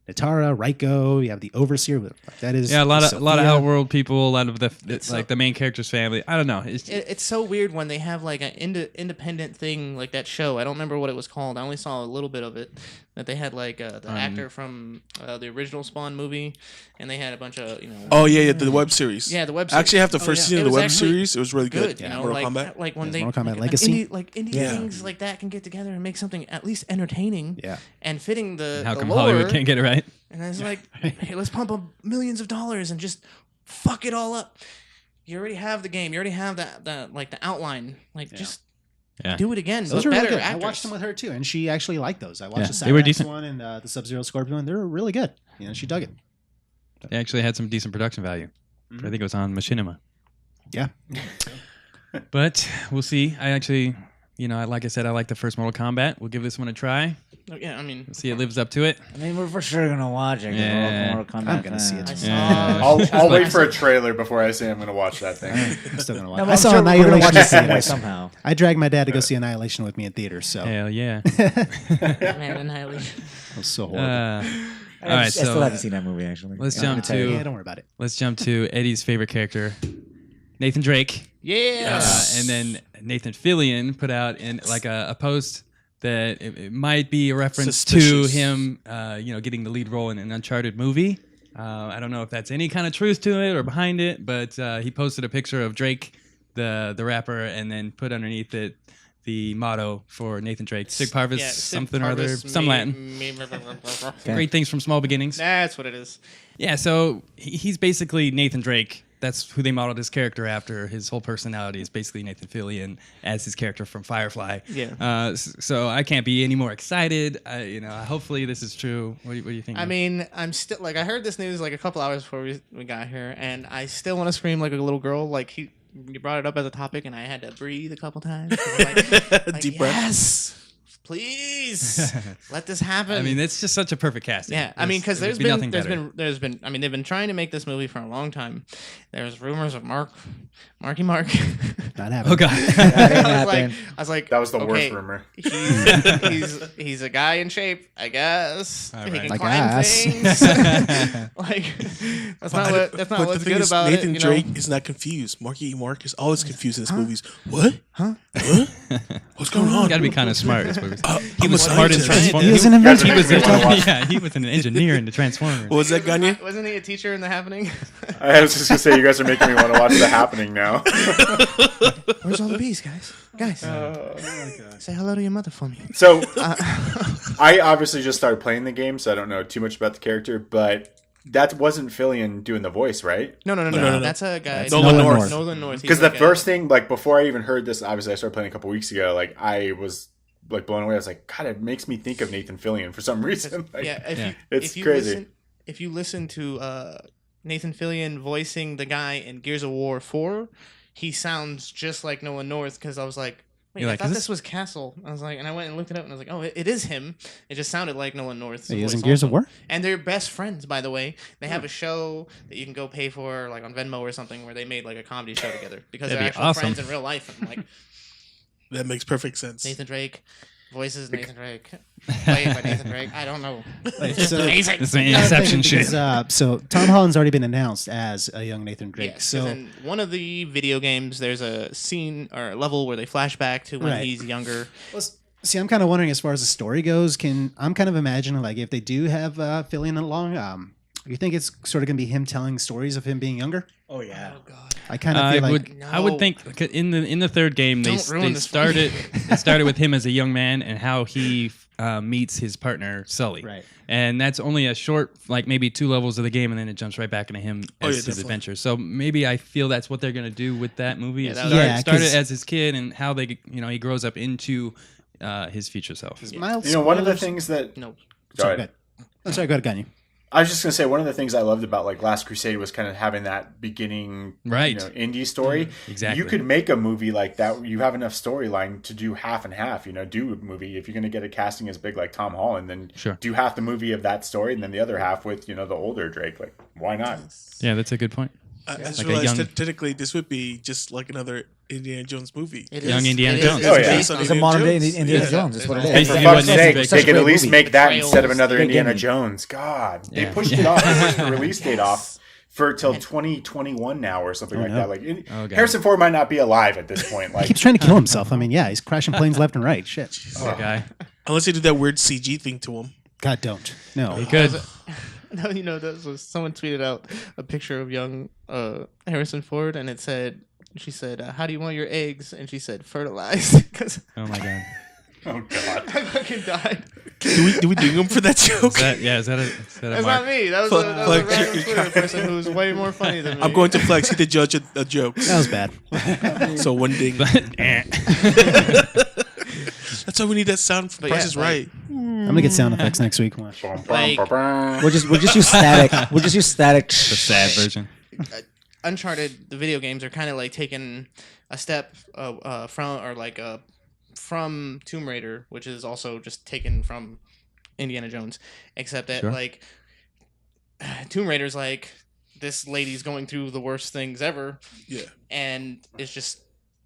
Natara, Raiko, you have the Overseer. That is Yeah, a lot of Sophia. Outworld people, a lot of the main character's family. I don't know. It's so weird when they have like an independent thing like that show. I don't remember what it was called. I only saw a little bit of it. That they had like the actor from the original Spawn movie, and they had a bunch of Oh yeah, the web series. Yeah, the web I actually series. have the first yeah. season It of the was web actually series. It was really good. You know, Mortal like Kombat. like when they Mortal Kombat like, Legacy. indie Yeah. things like that can get together and make something at least entertaining. Yeah. and fitting the How the come lore. Hollywood can't get it right? And it's like, hey, let's pump up millions of dollars and just fuck it all up. You already have the game. You already have that like the outline. Like just Yeah. do it again. Those but were really better good. I actors. watched them with her too, and she actually liked those. I watched Yeah, the they were Cyrax decent. one and the Sub-Zero Scorpion one. They were really good. You know, she dug it. They actually had some decent production value. I think it was on Machinima. Yeah. But we'll see. I actually, like I said, I like the first Mortal Kombat. We'll give this one a try. Yeah, I mean, See, it lives up to it. I mean, we're for sure gonna watch it. 'cause Yeah. Mortal Kombat I'm gonna see it. fans. I saw. Yeah. I'll wait for a trailer before I say I'm going to watch that thing. I'm still gonna watch. No, but I I'm saw sure we're gonna Annihilation watch in it anyway theaters. somehow. I dragged my dad to go see Annihilation with me in theaters, so Hell yeah. Man, Annihilation. it was so horrible. All right, I still so haven't seen that movie actually. let's I'm jump gonna tell you. yeah, to don't worry about it. Eddie's favorite character, Nathan Drake. Yeah. And then Nathan Fillion put out in like a post that it might be a reference to Suspicious. him, getting the lead role in an Uncharted movie. I don't know if that's any kind of truth to it or behind it, but he posted a picture of Drake, the rapper, and then put underneath it the motto for Nathan Drake: "Sig Parvis, something or other, some Latin." Great things from small beginnings. That's what it is. Yeah, so he's basically Nathan Drake. That's who they modeled his character after. His whole personality is basically Nathan Fillion as his character from Firefly. Yeah. So I can't be any more excited. Hopefully this is true. What do you think? I mean, I'm still like I heard this news like a couple hours before we got here, and I still want to scream like a little girl. Like you brought it up as a topic, and I had to breathe a couple times. Like, Deep breath. yes, please let this happen. I mean, it's just such a perfect casting. yeah, I mean, because There's there's nothing been better. I mean, they've been trying to make this movie for a long time. There's rumors of Marky Mark. Not happening. Oh god. That ain't I happening. was like, That was the okay, worst rumor. He's a guy in shape, I guess. All He right. can Like climb ass. things. Like that's not But what's thing good is, about Nathan it. Drake is not confused. Marky Mark is always confused in his movies. What? Huh? What's going on? You gotta be kind of smart. is what he I'm was a smart in scientist. Transformers. He was an inventor. He was, You wanna watch- he was an engineer in the Transformers. What was that, Gagne? Wasn't he a teacher in The Happening? I was just going to say, you guys are making me want to watch The Happening now. Where's all the bees, guys? Guys, say hello to your mother for me. So, I obviously just started playing the game, so I don't know too much about the character, but that wasn't Fillion doing the voice, right? No. no. That's a guy. That's Nolan Nolan North. Nolan North. Because the first thing, like, before I even heard this, obviously I started playing a couple weeks ago, like, I was, like, blown away. I was like, God, it makes me think of Nathan Fillion for some reason. Like, yeah, it's if you crazy. Listen, if you listen to Nathan Fillion voicing the guy in Gears of War 4, he sounds just like Noah North because I was like, wait, You're I like, thought is this was Castle. I was like, and I went and looked it up and I was like, oh, it is him. It just sounded like Noah North. He is in Gears of War? And they're best friends, by the way. They have a show that you can go pay for, like on Venmo or something, where they made like a comedy show together because That'd they're be actual awesome. friends in real life. And I'm like, That makes perfect sense. Nathan Drake voices Nathan Drake, played by Nathan Drake. I don't know. It's so- amazing. This is an Inception shit. So Tom Holland's already been announced as a young Nathan Drake. Yes, so in one of the video games, there's a scene or a level where they flash back to when Right. he's younger. see, I'm kind of wondering as far as the story goes. I'm kind of imagining like if they do have Fillion along, you think it's sort of gonna be him telling stories of him being younger? Oh yeah. Oh God. I kind of feel like I would think in the third game they Don't ruin this for started me. it started with him as a young man and how he meets his partner Sully. Right. And that's only a short, like maybe 2 levels of the game, and then it jumps right back into him as his definitely. adventure. So maybe I feel that's what they're gonna do with that movie. Yeah, It that was- started, Yeah, started 'cause- as his kid and how they, he grows up into his future self. mild You know, one of the spoilers- things that No. Go Sorry, ahead. go ahead. I'm sorry. Go ahead, Gunny. I was just gonna say one of the things I loved about like Last Crusade was kind of having that beginning, Right. indie story. Exactly. You could make a movie like that. Where you have enough storyline to do half and half. Do a movie if you're gonna get a casting as big like Tom Holland, then Sure. do half the movie of that story, and then the other half with the older Drake. Like, why not? Yeah, that's a good point. I just Like a realized young- technically this would be just like another Indiana Jones movie. It Young is- Indiana it Jones. is Oh, yeah. based on It's a Indiana modern day Jones. Indiana Yeah. Jones. That's what it And is. And Basically for what fuck's Nathan sake, Drake they did. could at least Movie. make that Trails. instead of another Great Indiana game. Jones. God, they Yeah. pushed it off. They pushed the release date off for till 2021 now or something like no. that. Like Oh, God. Harrison Ford might not be alive at this point. He Like, keeps trying to kill himself. I mean, yeah, he's crashing planes left and right. Shit. Poor guy. Unless they do that weird CG thing to him. God, don't. No. Good. No, that was someone tweeted out a picture of young Harrison Ford, and it said, she said, "How do you want your eggs?" And she said, "Fertilized," because Oh my god. oh god. I fucking died. Do we ding him for that joke? Is that a That's mark? not me. That was Fuck, a fuck, random you're- Twitter person who's way more funny than me. I'm going to Flex. He the judge of jokes. That was bad. So one ding. Eh. That's why we need that sound for But Price yeah, is like- Right. I'm gonna get sound effects next week. Watch. Like- We'll just use static. We'll just use static. The sad version. Uncharted, the video games are kind of like taking a step from Tomb Raider, which is also just taken from Indiana Jones, except that Sure. like Tomb Raider's like this lady's going through the worst things ever, Yeah. and it's just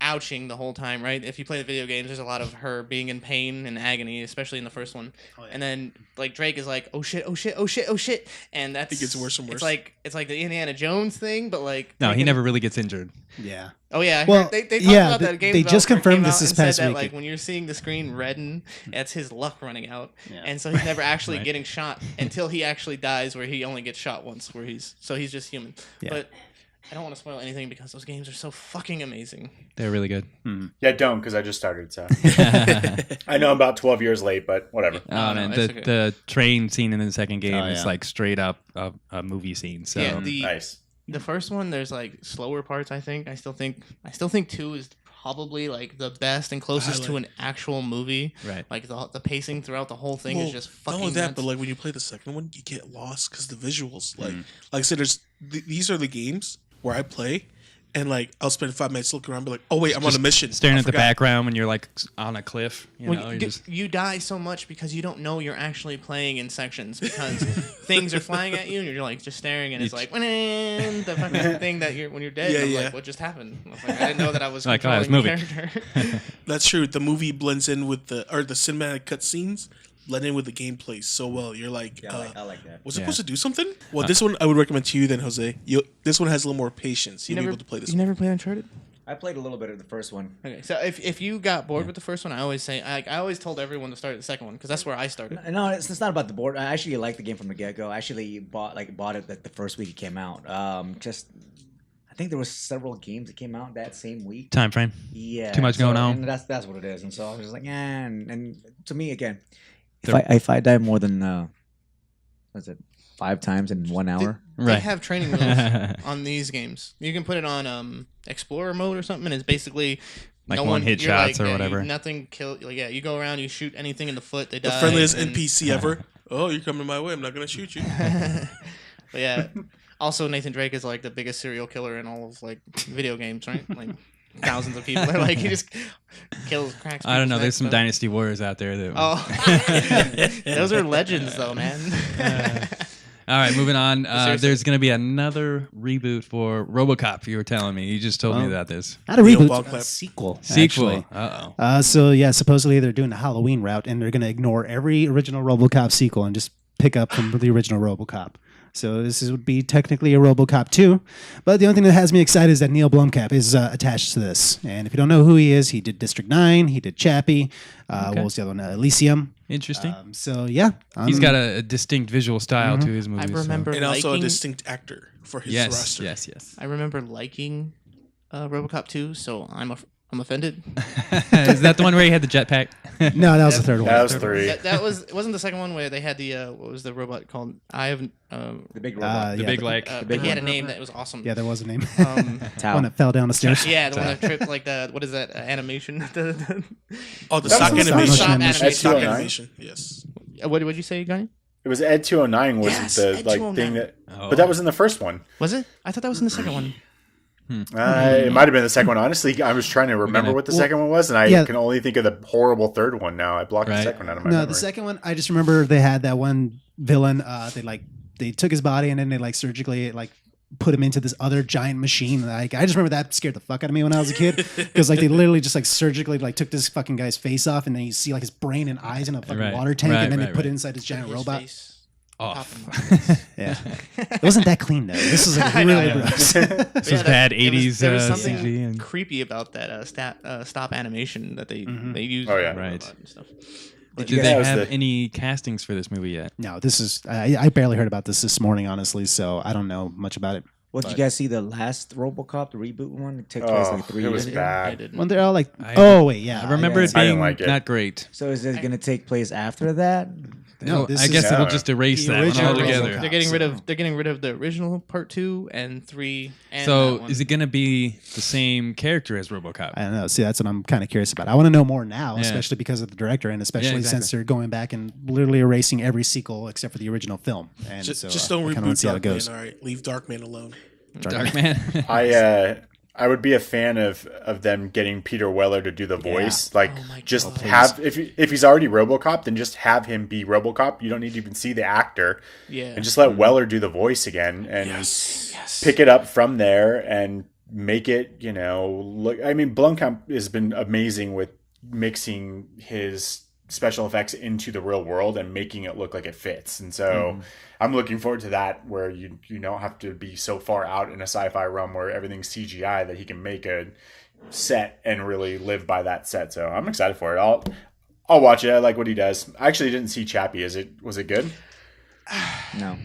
ouching the whole time, right? If you play the video games, there's a lot of her being in pain and agony, especially in the first one. And then like Drake is like, "Oh shit, oh shit, oh shit, oh shit," and that's It gets worse and worse. It's like the Indiana Jones thing, but like No, he making- never really gets injured. Yeah. Oh yeah, Well, they talked yeah, about that game. they just developer confirmed came this out this and said past that, week. like when you're seeing the screen redden, that's his luck running out, Yeah. and so he's never actually Right. getting shot until he actually dies, where he only gets shot once, where he's just human. Yeah. But I don't want to spoil anything because those games are so fucking amazing. They're really good. Yeah, don't because I just started. So I know I'm about 12 years late, but whatever. Oh no, man, it's the okay. the train scene in the second game Oh, is yeah. like straight up a movie scene. So Yeah, the Nice. the first one, there's like slower parts. I still think 2 is probably like the best and closest to an actual movie. Right. Like the pacing throughout the whole thing is just not fucking only that, nuts. but like when you play the second one, you get lost because the visuals. Like I said, these are the games where I play, and like I'll spend 5 minutes looking around, and be like, oh wait, I'm on a mission. staring I at the forgot. background when you're like on a cliff. You Well, know, you, you're just you die so much because you don't know you're actually playing in sections because things are flying at you and you're like just staring and it's like "When the fucking thing that you're when you're dead. Yeah, and I'm yeah. like, what just happened? I was like, I didn't know that I was Like, oh, I was controlling the moving. character. That's true. The movie blends in with the cinematic cutscenes blend in with the gameplay so well. You're like, I like that. was it Yeah. supposed to do something? Well, this one I would recommend to you then, Jose. This one has a little more patience. You'll be able to play this You one. never played Uncharted? I played a little bit of the first one. Okay, so if you got bored with the first one, I always say I always told everyone to start at the second one because that's where I started. No, it's not about the board. I actually liked the game from the get go. I actually bought it like the first week it came out. I think there was several games that came out that same week. time frame. Yeah, Too much going on. And that's what it is. And so I was just like, yeah. And to me again, if I die more than what's it, 5 times in 1 hour? They Right. have training wheels on these games. You can put it on Explorer mode or something, and it's basically Like no one-hit you're shots or yeah, whatever. Nothing kill. Like, yeah, you go around, you shoot anything in the foot, they The die. friendliest and- NPC ever. Oh, you're coming my way. I'm not gonna shoot you. But yeah, Also, Nathan Drake is like the biggest serial killer in all of like video games, right? Like thousands of people are like he just kills, cracks. I don't know. people's There's necks, some but- Dynasty Warriors out there that. Oh, those are legends, though, man. All right, moving on. Seriously. There's going to be another reboot for RoboCop. You were telling me. You just told me about this. Not a Neil reboot, Blomkamp. a sequel. Sequel. Actually. Uh-oh. So yeah, supposedly they're doing the Halloween route, and they're going to ignore every original RoboCop sequel and just pick up from the original RoboCop. So would be technically a RoboCop 2, but the only thing that has me excited is that Neil Blomkamp is attached to this. And if you don't know who he is, he did District 9, he did Chappie. What was the other one? Elysium. Interesting. So yeah, He's got a distinct visual style to his I movies. remember And also a liking- distinct actor for his Yes, roster. yes. I remember liking RoboCop 2, so I'm offended. Is that the one where he had the jetpack? no, that was the third one. That was 3. That wasn't the second one where they had the what was the robot called? I have The big robot. The yeah, big like. but he had a name that was awesome. Yeah, there was a name. Tao. One that fell down the stairs. Yeah, the one that tripped like the what is that animation? Oh, the That stock was the animation. stop animation. Stock Ed 209. animation. Yes. What did you say, Gunny? It was Ed 209 was Yes, the Ed like 209. thing that, Oh. but that was in the first one. Was it? I thought that was in the second one. It might have been the second one. Honestly, I was trying to remember what the second one was, and I yeah. can only think of the horrible third one now. I blocked the Right. second one out of my No, memory. the second one, I just remember they had that one villain. They took his body and then they like surgically like put him into this other giant machine. Like I just remember that scared the fuck out of me when I was a kid because like they literally just like surgically like took this fucking guy's face off and then you see like his brain and eyes in a fucking Right. water tank Right, and then right, they put it right. inside this giant His robot. face Off. popping. Yeah, it wasn't that clean though. This was like really gross. But This was bad 80s There was something CG. And... creepy about that stop animation that they used. Oh, yeah. for the Right. robot and stuff. Did Yeah, they that was have the- any castings for this movie yet? No, this is I barely heard about this morning honestly, so I don't know much about it. What did you guys see? The last RoboCop, the reboot one, it took place like 3 it was years ago. I bad. didn't. When they're all like, I- oh wait, yeah, I remember it I being didn't like it. not great. So is it going to take place after that? No, this I guess is- it'll Yeah. just erase The that one original altogether. RoboCop. They're getting rid of the original part 2 and 3. And So that one. is it going to be the same character as RoboCop? I don't know. See, that's what I'm kind of curious about. I want to know more now, Yeah. especially because of the director, and especially exactly. since they're going back and literally erasing every sequel except for the original film. And Just, so, just I don't kinda wanna reboot see how it Darkman. goes. All right, leave Darkman alone. Darkman. I would be a fan of them getting Peter Weller to do the voice. Like, Oh my just God. have if he's already RoboCop, then just have him be RoboCop. You don't need to even see the actor, Yeah. and just let Weller do the voice again and pick it up from there and make it. Look. I mean, Blomkamp has been amazing with mixing his special effects into the real world and making it look like it fits. And so I'm looking forward to that, where you don't have to be so far out in a sci-fi realm where everything's CGI, that he can make a set and really live by that set. So I'm excited for it. I'll watch it. I like what he does. I actually didn't see Chappie. Was it good? No.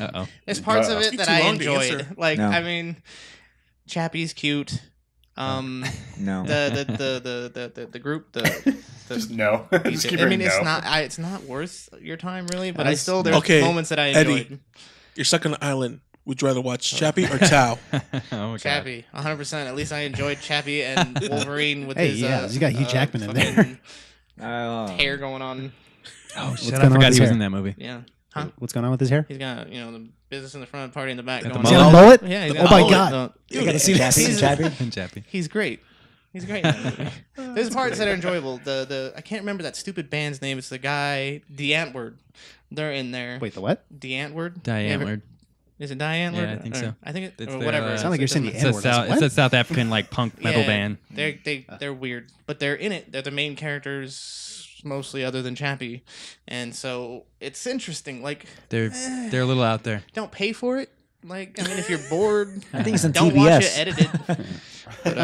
Uh-oh. There's parts of it It's that too I long to enjoyed. answer. Like, No. I mean, Chappie's cute. No. The group, the Just no. Just keep I mean, hearing it's no. not. It's not worth your time really. But That's- there's Okay, moments that I Eddie. enjoyed. You're stuck on an island. Would you rather watch Chappie or Tao? Oh my God. Chappie, 100%. At least I enjoyed Chappie and Wolverine with Hey, his. yeah, you got Hugh Jackman in there. fucking Oh. Hair going on. Oh, shit. going I on with forgot his he was hair? in that movie. Yeah. Huh? What's going on with his hair? He's got the business in the front, party in the back. Got the Going He's on. got a mullet? Yeah. He's Oh got my a mullet. God. You gotta see that. Chappie? Chappie. He's great. He's great in that movie. There's parts that are enjoyable. The I can't remember that stupid band's name. It's the guy, the Antword. They're in there. Wait, the what? The Antword. Diane Ward. Is it Diane Ward? Yeah, I think so. I think it, It's or their, whatever. Sound Sound like you're saying the It's a, N-word. South, it's a South African like punk metal Yeah, band. They're weird, but they're in it. They're the main characters mostly, other than Chappie, and so it's interesting. Like, They're a little out there. don't pay for it. Like, I mean, if you're bored, I think it's on don't TBS. watch it edited. But,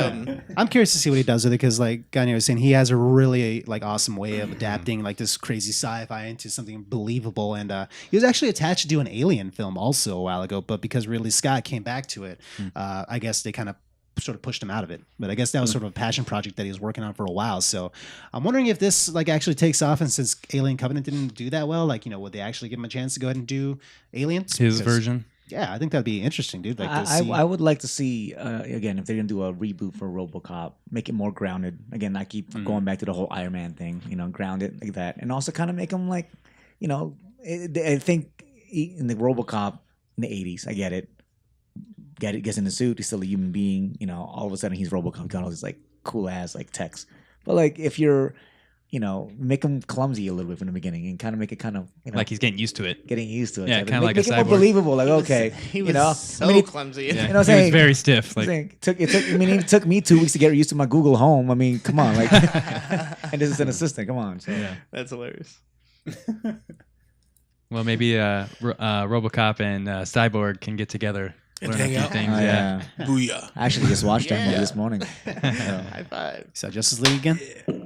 I'm curious to see what he does with it because, like Ganya was saying, he has a really like awesome way of adapting like this crazy sci-fi into something believable. And he was actually attached to do an Alien film also a while ago, but because Ridley Scott came back to it, I guess they kind of sort of pushed him out of it. But I guess that was sort of a passion project that he was working on for a while. So I'm wondering if this like actually takes off. And since Alien Covenant didn't do that well, like would they actually give him a chance to go ahead and do Aliens? His Because- version. Yeah, I think that'd be interesting, dude. Like, to I see. would like to see again if they're gonna do a reboot for RoboCop, make it more grounded. Again, I keep going back to the whole Iron Man thing, ground it like that, and also kind of make them like, I think in the RoboCop in the 80s. I get it. Gets in the suit. He's still a human being. You know, all of a sudden he's RoboCop. Got all these like cool ass like techs. But like if you're, you know, make him clumsy a little bit from the beginning and kind of make it kind of, you know, Like he's getting used to it. Yeah, kind of like make a it more cyborg. believable. Like okay, He was you know, so clumsy. Yeah. You know what I'm he was saying? very stiff. Like it took. I mean, it took me 2 weeks to get used to my Google Home. I mean, come on, like, and this is an assistant. Come on, so. yeah. That's hilarious. Well, maybe RoboCop and Cyborg can get together. And learn a hang few out. things. Oh, Yeah. Booyah. I actually just watched that movie Yeah. this morning. High five. So Justice League again.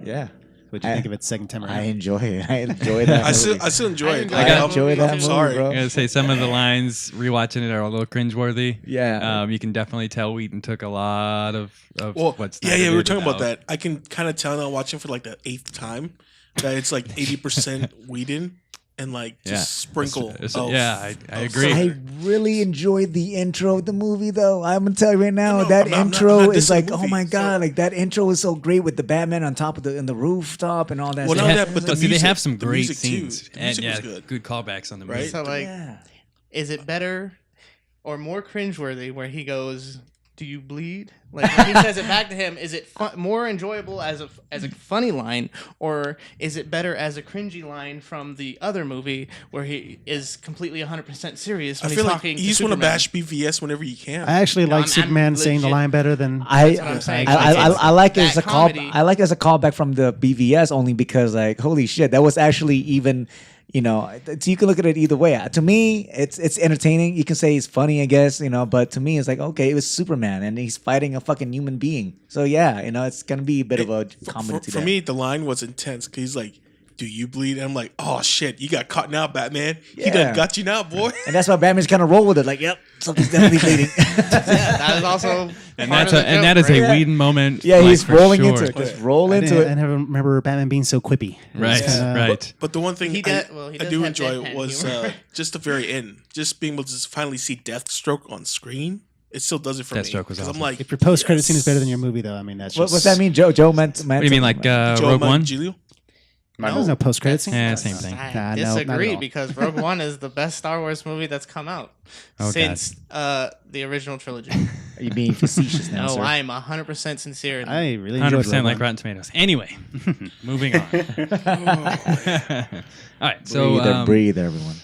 Yeah, What'd you think of it second time I around? enjoy it. I enjoy that. I still movie. enjoy it. I enjoy that I'm movie, sorry. bro. I gotta say, some of the lines rewatching it are a little cringeworthy. Yeah. You can definitely tell Wheaton took a lot of Well, what's we were talking about that. I can kind of tell now watching for like the 8th time that it's like 80% Whedon and like just sprinkle. I agree. I really enjoyed the intro of the movie, though. I'm gonna tell you right now, No, that I'm not intro is dissing like, the oh movie, my god, so- like that intro is so great with the Batman on top of the rooftop and all that. Well, stuff. not that, but the See, they music- have some the great music too. scenes, The and music yeah, was good. callbacks on the Right? movie. So like, yeah. is it better or more cringeworthy where he goes, "Do you bleed?" Like when he says it back to him, is it more enjoyable as a funny line, or is it better as a cringy line from the other movie where he is completely 100% serious I when feel he's like talking you to just want to Superman? bash BVS whenever you can. I actually like I'm Superman saying the legit- line better than. what I'm saying. I like it That as a call. comedy- I like it as a callback from the BVS only because, like, holy shit, that was actually even. You know, so you can look at it either way. To me, it's entertaining. You can say it's funny, I guess. You know, but to me, it's like okay, it was Superman and he's fighting a fucking human being. So yeah, you know, it's gonna be a bit of a comedy to For that. me, the line was intense because he's like, "Do you bleed?" And I'm like, "Oh shit, you got caught now, Batman. He Yeah. done got you now, boy." And that's why Batman's kind of roll with it. Like, yep, something's definitely bleeding. Yeah, that is also And part that's of the and joke, that is right? a Whedon moment. yeah, like, he's for rolling sure. into it. Just roll I into didn't- I it. never remember Batman being so quippy. It was Right, kinda- right. But the one thing He I does do have enjoy deadpan was humor. just the very end, just being able to just finally see Deathstroke on screen. It still does it for me. Deathstroke was 'Cause awesome. I'm like, If your post credit scene is yes. better than your movie, though, I mean that's just. What's that mean, Joe? Joe meant. What do you mean, like Joe Rogue One? Manganiello? There's no post credit scene. Yeah, same thing. I Nah, no, not at disagree all. because Rogue One is the best Star Wars movie that's come out Oh, since the original trilogy. Are you being facetious now, No, sir? I am 100% sincere. in that. I really 100% enjoyed Rogue like One. Rotten Tomatoes. Anyway, moving on. All right, so breathe, everyone.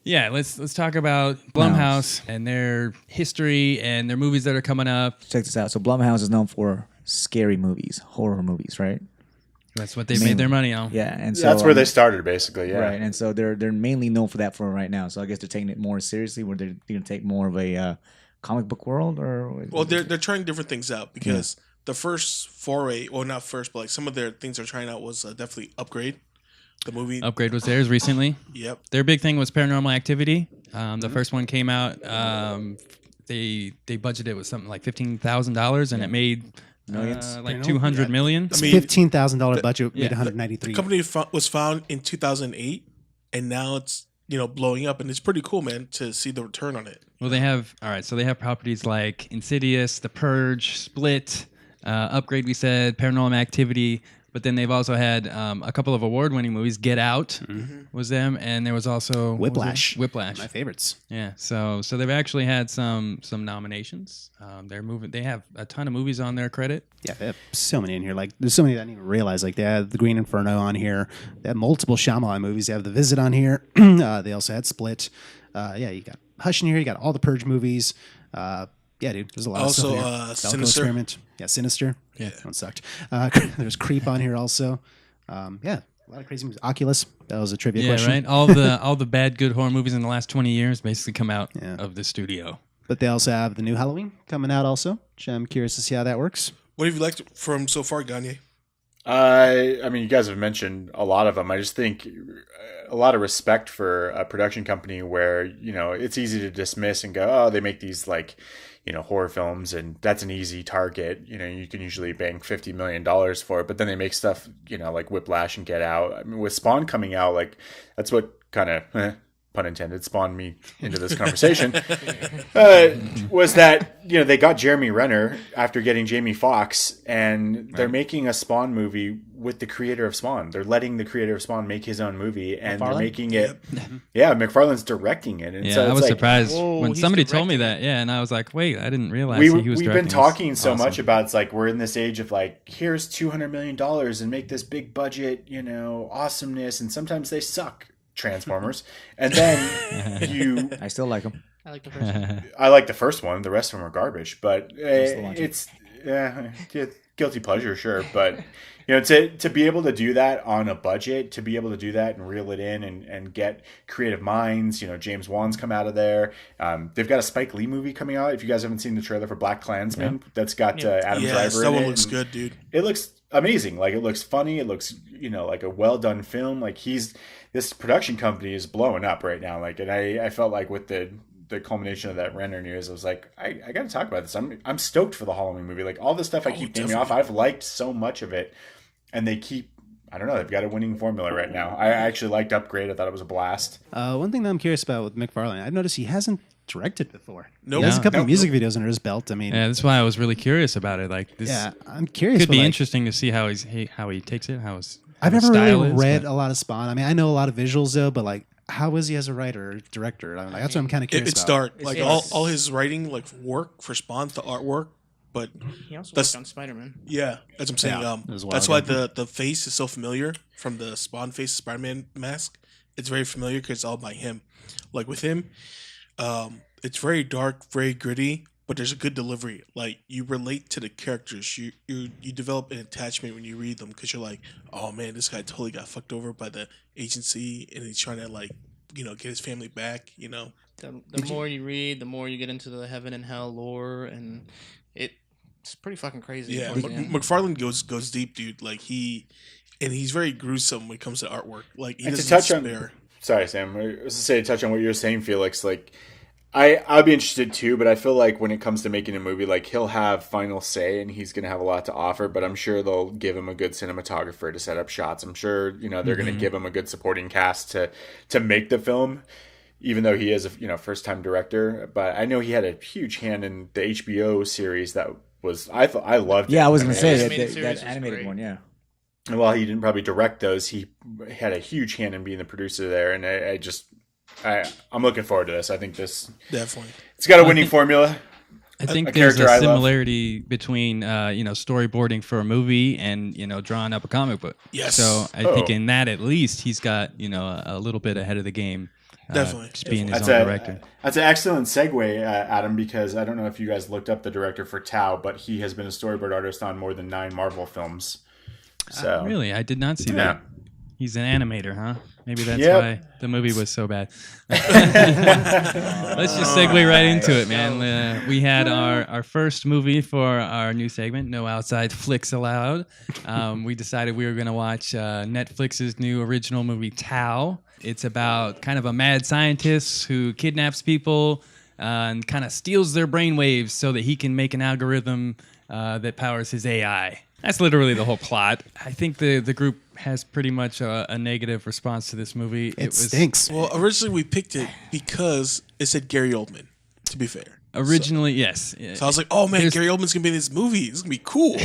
yeah, let's talk about Blumhouse and their history and their movies that are coming up. Check this out. So Blumhouse is known for scary movies, horror movies, right? That's what they made their money on. Yeah, and so That's where they started, basically. Yeah. right, and so they're mainly known for that for right now. So I guess they're taking it more seriously, where they're going to take more of a comic book world, or Well, they're trying different things out because the first foray, well, not first, but like some of their things they're trying out was definitely Upgrade, the movie. Upgrade was theirs recently. Yep. Their big thing was Paranormal Activity. The first one came out. They budgeted with something like $15,000, and it made Millions? like 200 million. I mean, $15,000 budget made yeah. 193. the company was found in 2008, and now it's blowing up, and it's pretty cool, man, to see the return on it. Well, they have so they have properties like Insidious, The Purge, Split, Upgrade. We said Paranormal Activity, but then they've also had a couple of award-winning movies. Get Out was them, and there was also what was Whiplash. it? Whiplash. My favorites. Yeah, so they've actually had some nominations. They have a ton of movies on their credit. Yeah, they have so many in here. Like, there's so many that I didn't even realize. Like, they had The Green Inferno on here. They have multiple Shyamalan movies. They have The Visit on here. They also had Split. Yeah, you got Hush in here. You got all the Purge movies. Yeah, dude, there's a lot Also, of stuff here. Falco Sinister. Experiment. Yeah, Sinister. Yeah. That one sucked. There's Creep on here also. Yeah, a lot of crazy movies. Oculus. That was a trivia Yeah, question. right. All the bad good horror movies in the last 20 years basically come out Yeah. of the studio. But they also have the new Halloween coming out also, which I'm curious to see how that works. What have you liked from so far, Gagne? I mean, you guys have mentioned a lot of them. I just think a lot of respect for a production company where, it's easy to dismiss and go, oh, they make these like, horror films and that's an easy target. You can usually bank $50 million for it, but then they make stuff, like Whiplash and Get Out. I mean, with Spawn coming out, like that's what kind of, pun pun intended, spawned me into this conversation, was that, you know, they got Jeremy Renner after getting Jamie Foxx, and they're making a Spawn movie with the creator of Spawn. They're letting the creator of Spawn make his own movie, and they're making it. Yeah, McFarlane's directing it. And Yeah, so I it's was like, surprised whoa, when he's somebody told me directing that. Yeah, and I was like, wait, I didn't realize he was we've directing. been talking this. so Awesome. much about, it's like we're in this age of like, here's $200 million and make this big budget, you know, awesomeness, and sometimes they suck, Transformers. And then I still like him. I like the first one. I like the first one, the rest of them are garbage, but the launcher. it's guilty pleasure, sure. But you know, to be able to do that on a budget, to be able to do that and reel it in and get creative minds, you know, James Wan's come out of there. They've got a Spike Lee movie coming out. If you guys haven't seen the trailer for Black Klansman, that's got Adam Yes, Driver that in one it, looks and good, dude. it looks amazing. Like, it looks funny. It looks, you know, like a well done film. Like, this production company is blowing up right now. Like, and I felt like with the culmination of that Renner news, I was like, I got to talk about this. I'm stoked for the Halloween movie. Like, all the stuff I keep naming off, I've liked so much of it, and they keep, I don't know, they've got a winning formula right now. I actually liked Upgrade. I thought it was a blast. One thing that I'm curious about with McFarlane, I've noticed he hasn't directed before. Nope. He has a couple Nope. music videos under his belt. I mean, Yeah, that's why I was really curious about it. Like, this I'm curious. could but, be like, interesting to see how he takes it. I've his never style really is, read but- a lot of Spawn. I mean, I know a lot of visuals though, but like, how is he as a writer or director? I mean, like, that's what I'm kind of curious It's about. dark. Like It's- all his writing, like work for Spawn, the artwork. But He also That's- worked on Spider-Man. yeah, that's what I'm saying. Yeah, it was a while That's why ago. the face is so familiar from the Spawn face, Spider-Man mask. It's very familiar because it's all by him. Like with him, it's very dark, very gritty, but there's a good delivery. Like, you relate to the characters. You develop an attachment when you read them because you're like, oh man, this guy totally got fucked over by the agency, and he's trying to, like, you know, get his family back. You know, The more you read, the more you get into the heaven and hell lore, and it's pretty fucking crazy. yeah. towards the end. McFarlane goes deep, dude. Like, he's very gruesome when it comes to artwork. Like, he And to doesn't touch on- spare. Sorry, Sam. I was to say, touch on what you were saying, Felix. Like, I'd be interested too, but I feel like when it comes to making a movie, like, he'll have final say and he's going to have a lot to offer, but I'm sure they'll give him a good cinematographer to set up shots. I'm sure, you know, they're going to give him a good supporting cast to make the film, even though he is a, you know, first-time director. But I know he had a huge hand in the HBO series that was, I loved it. Yeah, I was gonna say animated that, series that was animated great. one. Yeah. And while he didn't probably direct those, he had a huge hand in being the producer there. And I'm looking forward to this. I think Definitely. it's got a winning formula. I think a there's character a I love. similarity between storyboarding for a movie and drawing up a comic book. Yes. So I think Oh. in that, at least, he's got a little bit ahead of the game. Definitely. Just being his That's own director. That's an excellent segue, Adam, because I don't know if you guys looked up the director for Tau, but he has been a storyboard artist on more than 9 Marvel films. So Really, I did not see Yeah. that. He's an animator, huh? Maybe that's Yep. why the movie was so bad. Let's just segue right into it, man. We had our first movie for our new segment, No Outside Flix Allowed. We decided we were going to watch Netflix's new original movie, Tau. It's about kind of a mad scientist who kidnaps people and kind of steals their brainwaves so that he can make an algorithm that powers his AI. That's literally the whole plot. I think the group has pretty much a negative response to this movie. It stinks. Well, originally we picked it because it said Gary Oldman, to be fair. Originally, yes. So I was like, oh man, There's- Gary Oldman's going to be in this movie. This is going to be cool.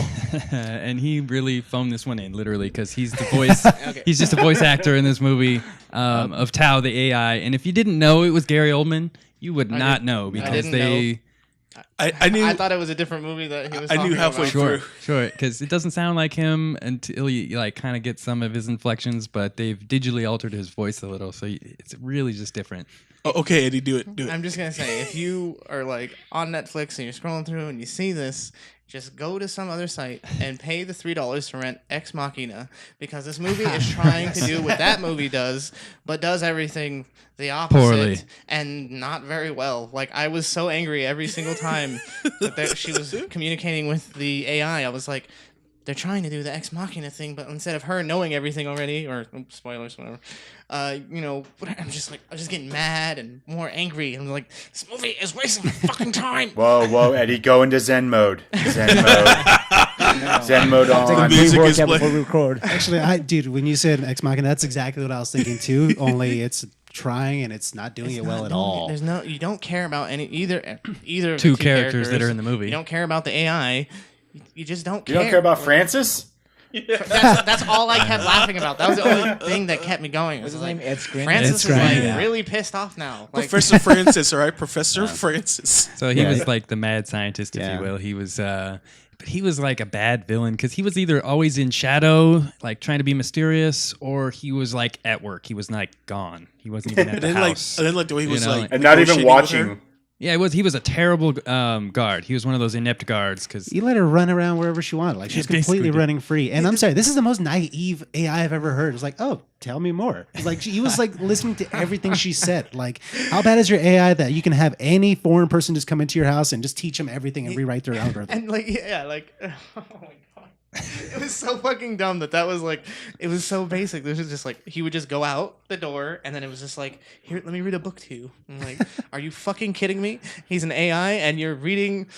And he really phoned this one in, literally, because he's the voice. He's just a voice actor in this movie of Tau, the AI. And if you didn't know it was Gary Oldman, you would not know because didn't they. I knew. I thought it was a different movie that he was. I knew talking halfway about. through. Sure, because it doesn't sound like him until you like kind of get some of his inflections, but they've digitally altered his voice a little, so it's really just different. Oh, okay, Eddie, do it. I'm just gonna say, if you are like on Netflix and you're scrolling through and you see this, just go to some other site and pay the $3 to rent Ex Machina, because this movie is trying to do what that movie does, but does everything the opposite Poorly. and not very well. Like, I was so angry every single time that she was communicating with the AI. I was like, they're trying to do the Ex Machina thing, but instead of her knowing everything already, or spoilers, whatever, I'm just getting mad and more angry. I'm like, this movie is wasting my fucking time. Whoa, Eddie, go into Zen mode. Zen mode Take a on. music pre-workout is play- before we record. Actually, dude, when you said Ex Machina, that's exactly what I was thinking too. Only it's trying and it's not doing it well at all. You don't care about either of the two characters that are in the movie. You don't care about the AI. You just don't care. You don't care about Francis? That's all I kept laughing about. That was the only thing that kept me going. What's his name? Ed Skrein? Francis Ed is Skrein, like yeah. really pissed off now. Like, Professor Francis, all right? Professor Francis. So he was like the mad scientist, if you will. He was, but he was like a bad villain because he was either always in shadow, like trying to be mysterious, or he was like at work. He was like gone. He wasn't even at the house. And then like the way he was like, And not even negotiating with her. watching. Yeah, he was a terrible guard. He was one of those inept guards because You let her run around wherever she wanted. Like she's completely running free. And I'm sorry, this is the most naive AI I've ever heard. It's like, oh, tell me more. Like he was like listening to everything she said. Like, how bad is your AI that you can have any foreign person just come into your house and just teach them everything and rewrite their algorithm? and like oh my god. It was so fucking dumb that was like, it was so basic. This was just like, he would just go out the door and then it was just like, here, let me read a book to you. I'm like, are you fucking kidding me? He's an AI and you're reading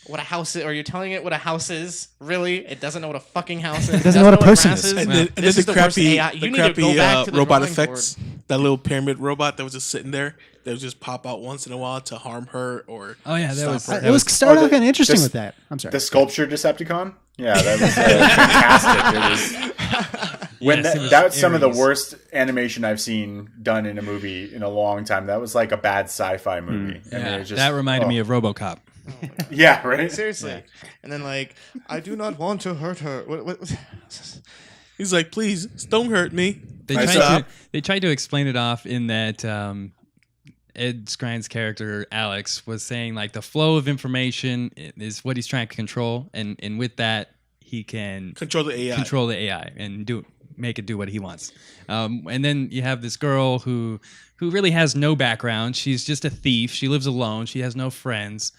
what a house is, or you're telling it what a house is. Really? It doesn't know what a fucking house is. It doesn't know what a person grass is. And then This is the worst crappy, AI. You the need to go crappy back to the robot drawing effects. board. That little pyramid robot that was just sitting there. That would just pop out once in a while to harm her or. Oh, yeah, that stop was- her. It was started Oh, out kind of interesting this- with that. I'm sorry. The sculpture Decepticon? Yeah, that was fantastic. Yes, it was That's some of the Ares. worst animation I've seen done in a movie in a long time. That was like a bad sci-fi movie. I mean, it just, that reminded me of RoboCop. Yeah, right? Seriously. And then like, I do not want to hurt her. What? He's like, please, don't hurt me. They tried to explain it off in that Ed Skrein's character Alex was saying like the flow of information is what he's trying to control, and with that he can Control the AI. and make it do what he wants. And then you have this girl who really has no background. She's just a thief. She lives alone. She has no friends.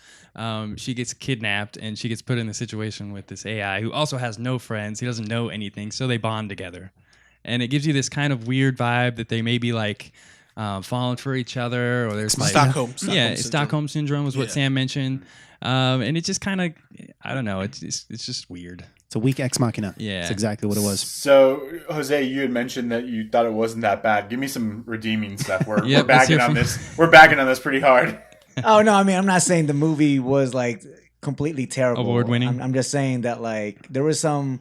She gets kidnapped and she gets put in a situation with this AI who also has no friends. He doesn't know anything, so they bond together. And it gives you this kind of weird vibe that they may be like falling for each other, or there's like Stockholm Stockholm syndrome was what Yeah. Sam mentioned. And it just kind of, I don't know, it's just weird. It's a weak ex machina. Yeah. That's exactly what it was. So, Jose, you had mentioned that you thought it wasn't that bad. Give me some redeeming stuff. We're Yep, let's bagging hear on from- this. We're bagging on this pretty hard. Oh no, I mean I'm not saying the movie was like completely terrible. Award-winning? I'm just saying that like there was some.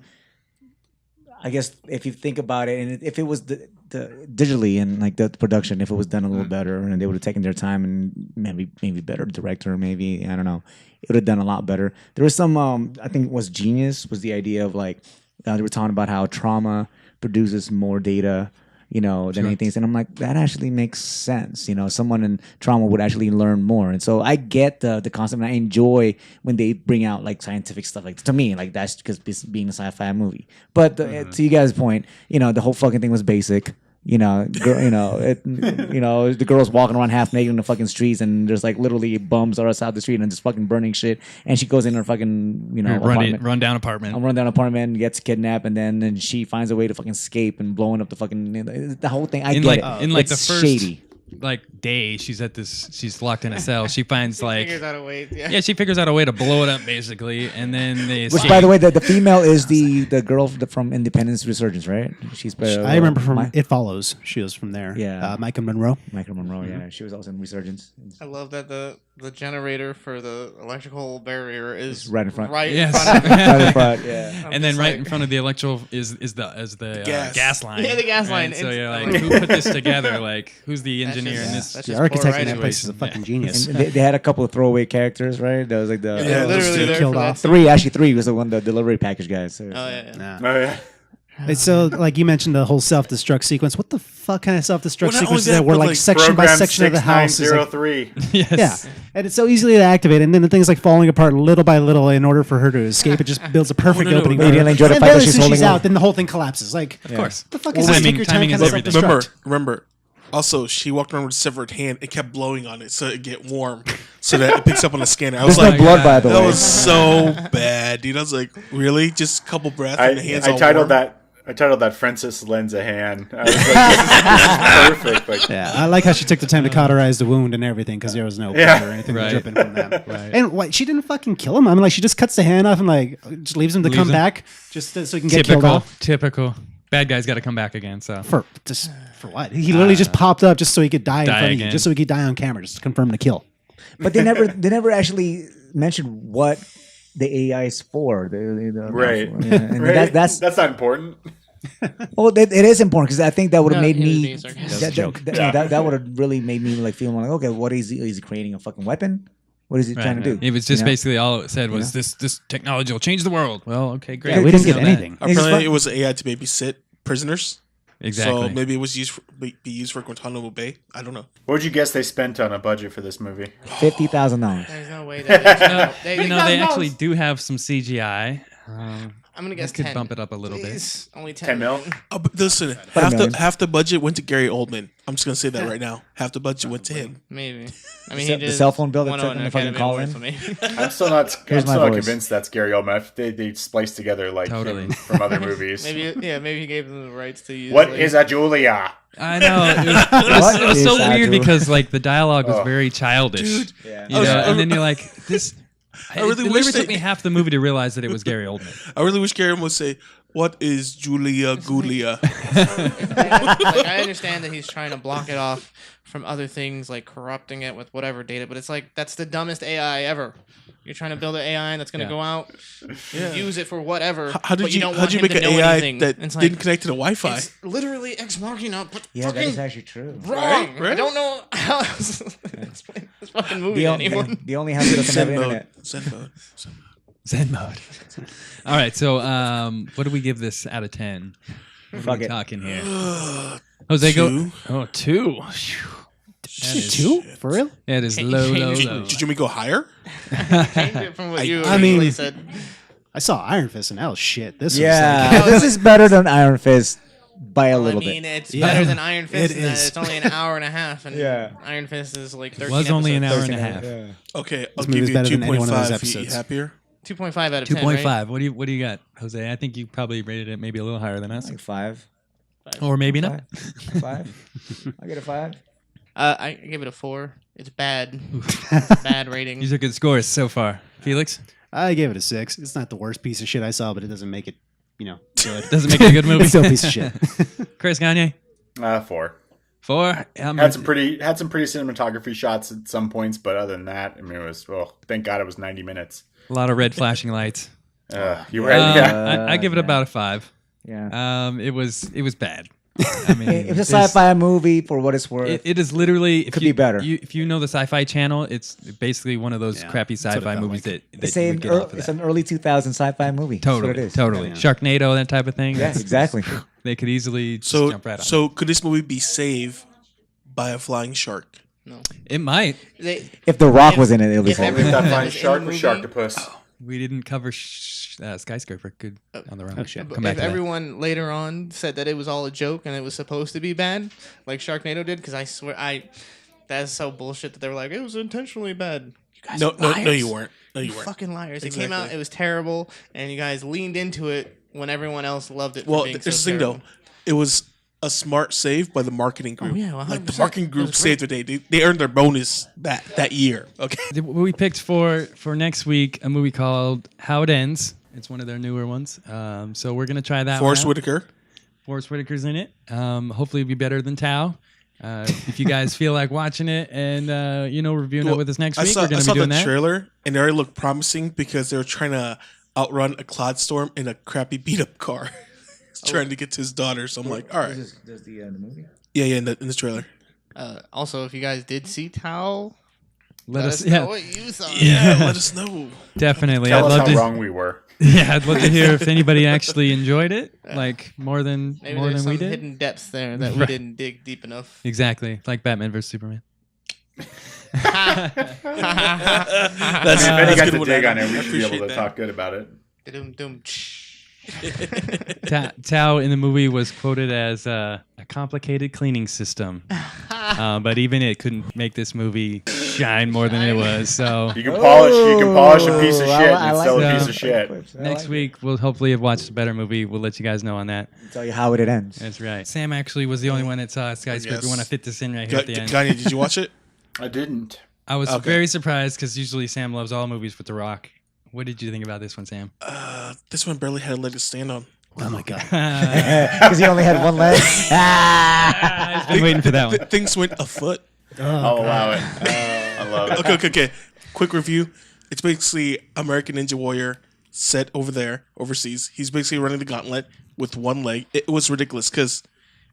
I guess if you think about it, and if it was the digitally and like the production, if it was done a little better, and they would have taken their time and maybe better director, maybe I don't know, it would have done a lot better. There was some I think was genius was the idea of like they were talking about how trauma produces more data, you know, than anything. And I'm like, that actually makes sense. You know, someone in trauma would actually learn more. And so I get the concept, and I enjoy when they bring out like scientific stuff. Like to me, like that's because being a sci-fi movie. But to you guys' point, you know, the whole fucking thing was basic. You know, the girl's walking around half naked in the fucking streets, and there's like literally bums outside the street and just fucking burning shit. And she goes in her fucking, you know, Run down apartment. run down apartment, gets kidnapped, and then she finds a way to fucking escape and blowing up the fucking the whole thing. I in get like it. in like It's the first shady. like day she's locked in a cell. She finds like Figures out a way. yeah, she figures out a way to blow it up basically, and then they Which, escape. by the way, the female is the girl from Independence Resurgence, right? She's I remember from It Follows. She was from there. Yeah. Micah Monroe. Michael Monroe. Yeah, she was also in Resurgence. I love that the generator for the electrical barrier is right in front. Right Yes. in front of Right in front, yeah. and then just right like- in front of the electrical is the Gas. gas line. Yeah, the gas line. So It's you're like, like- who put this together? Like, who's the That's engineer just- in this? that's The just architect poor in that place is a writing. fucking genius. And they had a couple of throwaway characters, right? That was like the Yeah, literally Steve there killed for that off. scene. three was the one, the delivery package guys. So, Oh yeah. Oh, yeah. It's so like you mentioned the whole self-destruct sequence. What the fuck kind of self-destruct Well, not sequence only is that? that, Where but, like like, section by Program section of the house is like, 6903. Yes. yeah, and it's so easily to activate, and then the thing's like falling apart little by little. In order for her to escape, it just builds a perfect no, opening. no, for no. her. Really enjoy the And fact then that as she's soon as she's holding out, then the whole thing collapses. Like, Of course. the fuck is Well, this? Take your time, timing kind is of everything. self-destruct. Remember. Also, she walked around with a severed hand and kept blowing on it so it get warm, so that it picks up on the scanner. I was There's no like, blood, by the that way. was so bad, dude. I was like, really? Just a couple breaths and the hands I all titled warm? that Francis lends a hand. I was like, this is perfect. Like, Yeah, I like how she took the time to cauterize the wound and everything because there was no blood or anything Right. dripping from that. And what, she didn't fucking kill him. I mean, like she just cuts the hand off and like just leaves him to come him. back just so he can get killed off. Typical. bad guy's got to come back again. So For what? He literally just popped up just so he could die in front of you, again. just so he could die on camera, just to confirm the kill. But they never actually mentioned what the AI is for. Right. Yeah, and Right? that's That's not important. well, it is important because I think that would have No, made he was me being sarcastic. that would have really made me like feeling like, okay, what is he creating a fucking weapon? What is he trying to do? It was just You know? basically all it said was this technology will change the world. Well, okay, great. Yeah, we didn't Know get that. anything. Apparently, it was AI to babysit prisoners. Exactly. So maybe it was be used for Guantanamo Bay. I don't know. What would you guess they spent on a budget for this movie? $50,000. There's no way that they actually do have some CGI. I'm gonna guess Could 10. bump it up a little bit. Please. Only 10, 10 mil? But listen, million. half the budget went to Gary Oldman. I'm just gonna say that right now. Half the budget went to him. Maybe. I mean, The he did cell phone bill that won took an him to fucking Academy call Award, in? so maybe. I'm still not Here's my voice. convinced that's Gary Oldman. They spliced together like Totally. from other movies. maybe he gave them the rights to use. What like, is a Julia? I know. It was What so is that, weird dude? because like the dialogue was Oh. very childish. Dude. Yeah. You know, and then you're like, this. I really it wish literally they- took me half the movie to realize that it was Gary Oldman. I really wish Gary would say, "What is Julia Gulia?" like, I understand that he's trying to block it off from other things like corrupting it with whatever data, but it's like that's the dumbest AI ever. You're trying to build an AI that's going to go out, use it for whatever. How but did you don't how want did you him make to an know AI anything. that It's didn't like, connect to the Wi-Fi? it's literally ex machina, but Yeah, that fucking is actually true. wrong. Right? I don't know how else to explain this fucking movie to anyone. The only house that doesn't have Zen mode. internet. Zen mode. Zen mode. All right, so what do we give this out of 10? What are Fuck we it. talking here? Jose, go. Two. Oh, 2. Phew. That is- 2? For real? That is Change low, it. low, Did low. Did you want me to go higher? Change it from what you I mean- originally said. I saw Iron Fist and that was shit. This Yeah, was like, this is better than Iron Fist by a Well, little I mean, bit. it's Yeah. better than Iron Fist It in that is. it's only an hour and a half, and Yeah. Iron Fist is like 13 Was only an episodes. hour and a half. Yeah. Okay, I'll movie's give you better than any one of those 2.5. You episodes. happier? 2.5 out of 10. 2.5. Right? What do you got, Jose? I think you probably rated it maybe a little higher than us. Like 5. Or maybe not. 5. I get a 5. I give it a 4. It's bad. Bad rating. These are good scores so far. Felix? I gave it a 6. It's not the worst piece of shit I saw, but it doesn't make it, good. Doesn't make it a good movie. It's still a piece of shit. Chris Gagne? 4. 4. Had some pretty cinematography shots at some points, but other than that, I mean, it was thank God it was 90 minutes. A lot of red flashing lights. You were yeah. I give it about a 5. Yeah. It was bad. I mean, It's a there's- sci-fi movie for what it's worth. It is literally Could be better. If you know the Sci-Fi Channel, it's basically one of those Yeah, crappy that's what it sci-fi felt movies like. that it's, you an would get off of it's that. an early 2000 sci-fi movie. That's what Totally, it is. totally. Yeah. Sharknado, that type of thing. Yeah, That's- exactly. They could easily just So, jump right on. so could this movie be saved by a flying shark? No. It might. They, If The Rock was in it, it'll be if fun. everyone that that fine was in shark the was movie- Sharktopus. We didn't cover Skyscraper. Good on the run. Oh, shit. Come back if to that. everyone later on said that it was all a joke and it was supposed to be bad, like Sharknado did, because I swear that's so bullshit that they were like it was intentionally bad. You guys No, are no, liars. no, you weren't. No, you You weren't. fucking liars. It came out, Exactly. it was terrible, and you guys leaned into it when everyone else loved it. For Well, being there's so the thing terrible. though. It was a smart save by the marketing group. yeah, like the 100%. marketing It group was saved the day. They earned their bonus that year. Okay. We picked for next week a movie called How It Ends. It's one of their newer ones. So we're gonna try that. Forrest one out. Whitaker. Forrest Whitaker's in it. Hopefully, it'll be better than Tao. If you guys feel like watching it and reviewing it with us next week, we're I gonna saw be doing the that. trailer and it already looked promising because they were trying to outrun a cloud storm in a crappy beat up car. He's trying to get to his daughter. So I'm like, all right. Does the movie? Yeah, in the trailer. Also, if you guys did see Tao, Let us, know yeah, what you saw. Yeah, let us know. definitely. Tell I'd us love how to. wrong we were. Yeah, I'd love to hear if anybody actually enjoyed it, like more than Maybe more there's than we some did. hidden depths there that we Right. didn't dig deep enough. Exactly, like Batman vs Superman. That's, If any that's got good to one, dig on Adam. it, we I should be able appreciate to that. talk good about it. Dum-dum. Tao in the movie was quoted as a complicated cleaning system, but even it couldn't make this movie shine more than it was. So You can polish a piece of shit I and like still a that. piece of shit. next week we'll hopefully have watched a better movie. We'll let you guys know on that. Tell you how it ends. That's right. Sam actually was the only one that saw Skyscraper. Yes. We want to fit this in right here at the end. Gagne, did you watch it? I didn't. I was Okay. very surprised because usually Sam loves all movies with The Rock. What did you think about this one, Sam? This one barely had a leg to stand on. Oh my god. Because he only had one leg. I've been waiting for that one. Things went afoot. I'll allow it. I love it. Okay. Quick review. It's basically American Ninja Warrior set over there, overseas. He's basically running the gauntlet with one leg. It was ridiculous because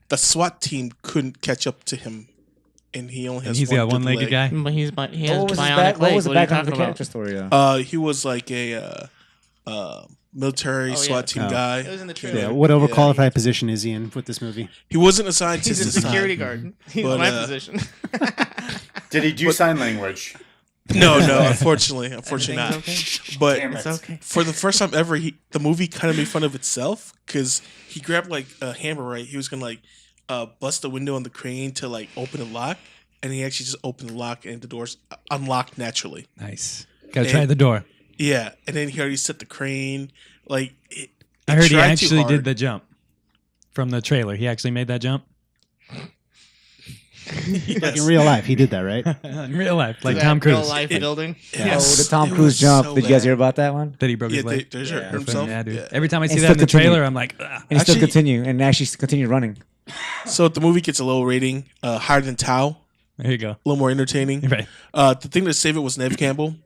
the SWAT team couldn't catch up to him, and he only has He's one got one-legged leg. But guy. he has What bionic was, legs. what was the What are you background of the talking character about? story? He was like a military SWAT team guy. It was in the trailer. Yeah, what overqualified position is he in with this movie? He wasn't a scientist. He's a this time. security guard. He's But, my position. Did he do sign language? No, unfortunately not. Everything's okay? But Damn it. It's okay. for the first time ever, the movie kind of made fun of itself because he grabbed like a hammer, right? He was gonna like bust the window on the crane to like open the lock, and he actually just opened the lock and the doors unlocked naturally. Nice. Gotta try the door. Yeah, and then he already set the crane. Like I heard he tried too actually hard. did the jump from the trailer. He actually made that jump Like in real life, he did that, right? in real life, like That Tom Cruise. Real life building. Yes. Oh, the Tom It Cruise was jump. so Did you guys bad. hear about that one? That he broke Yeah, his leg. they hurt himself. Yeah, dude. Yeah. Every time I see And that in still the trailer, continue. I'm like, ugh. And he still Actually- continue and actually continue running. So the movie gets a low rating, higher than Tao, There you go. a little more entertaining. Right. The thing that saved it was Neve Campbell.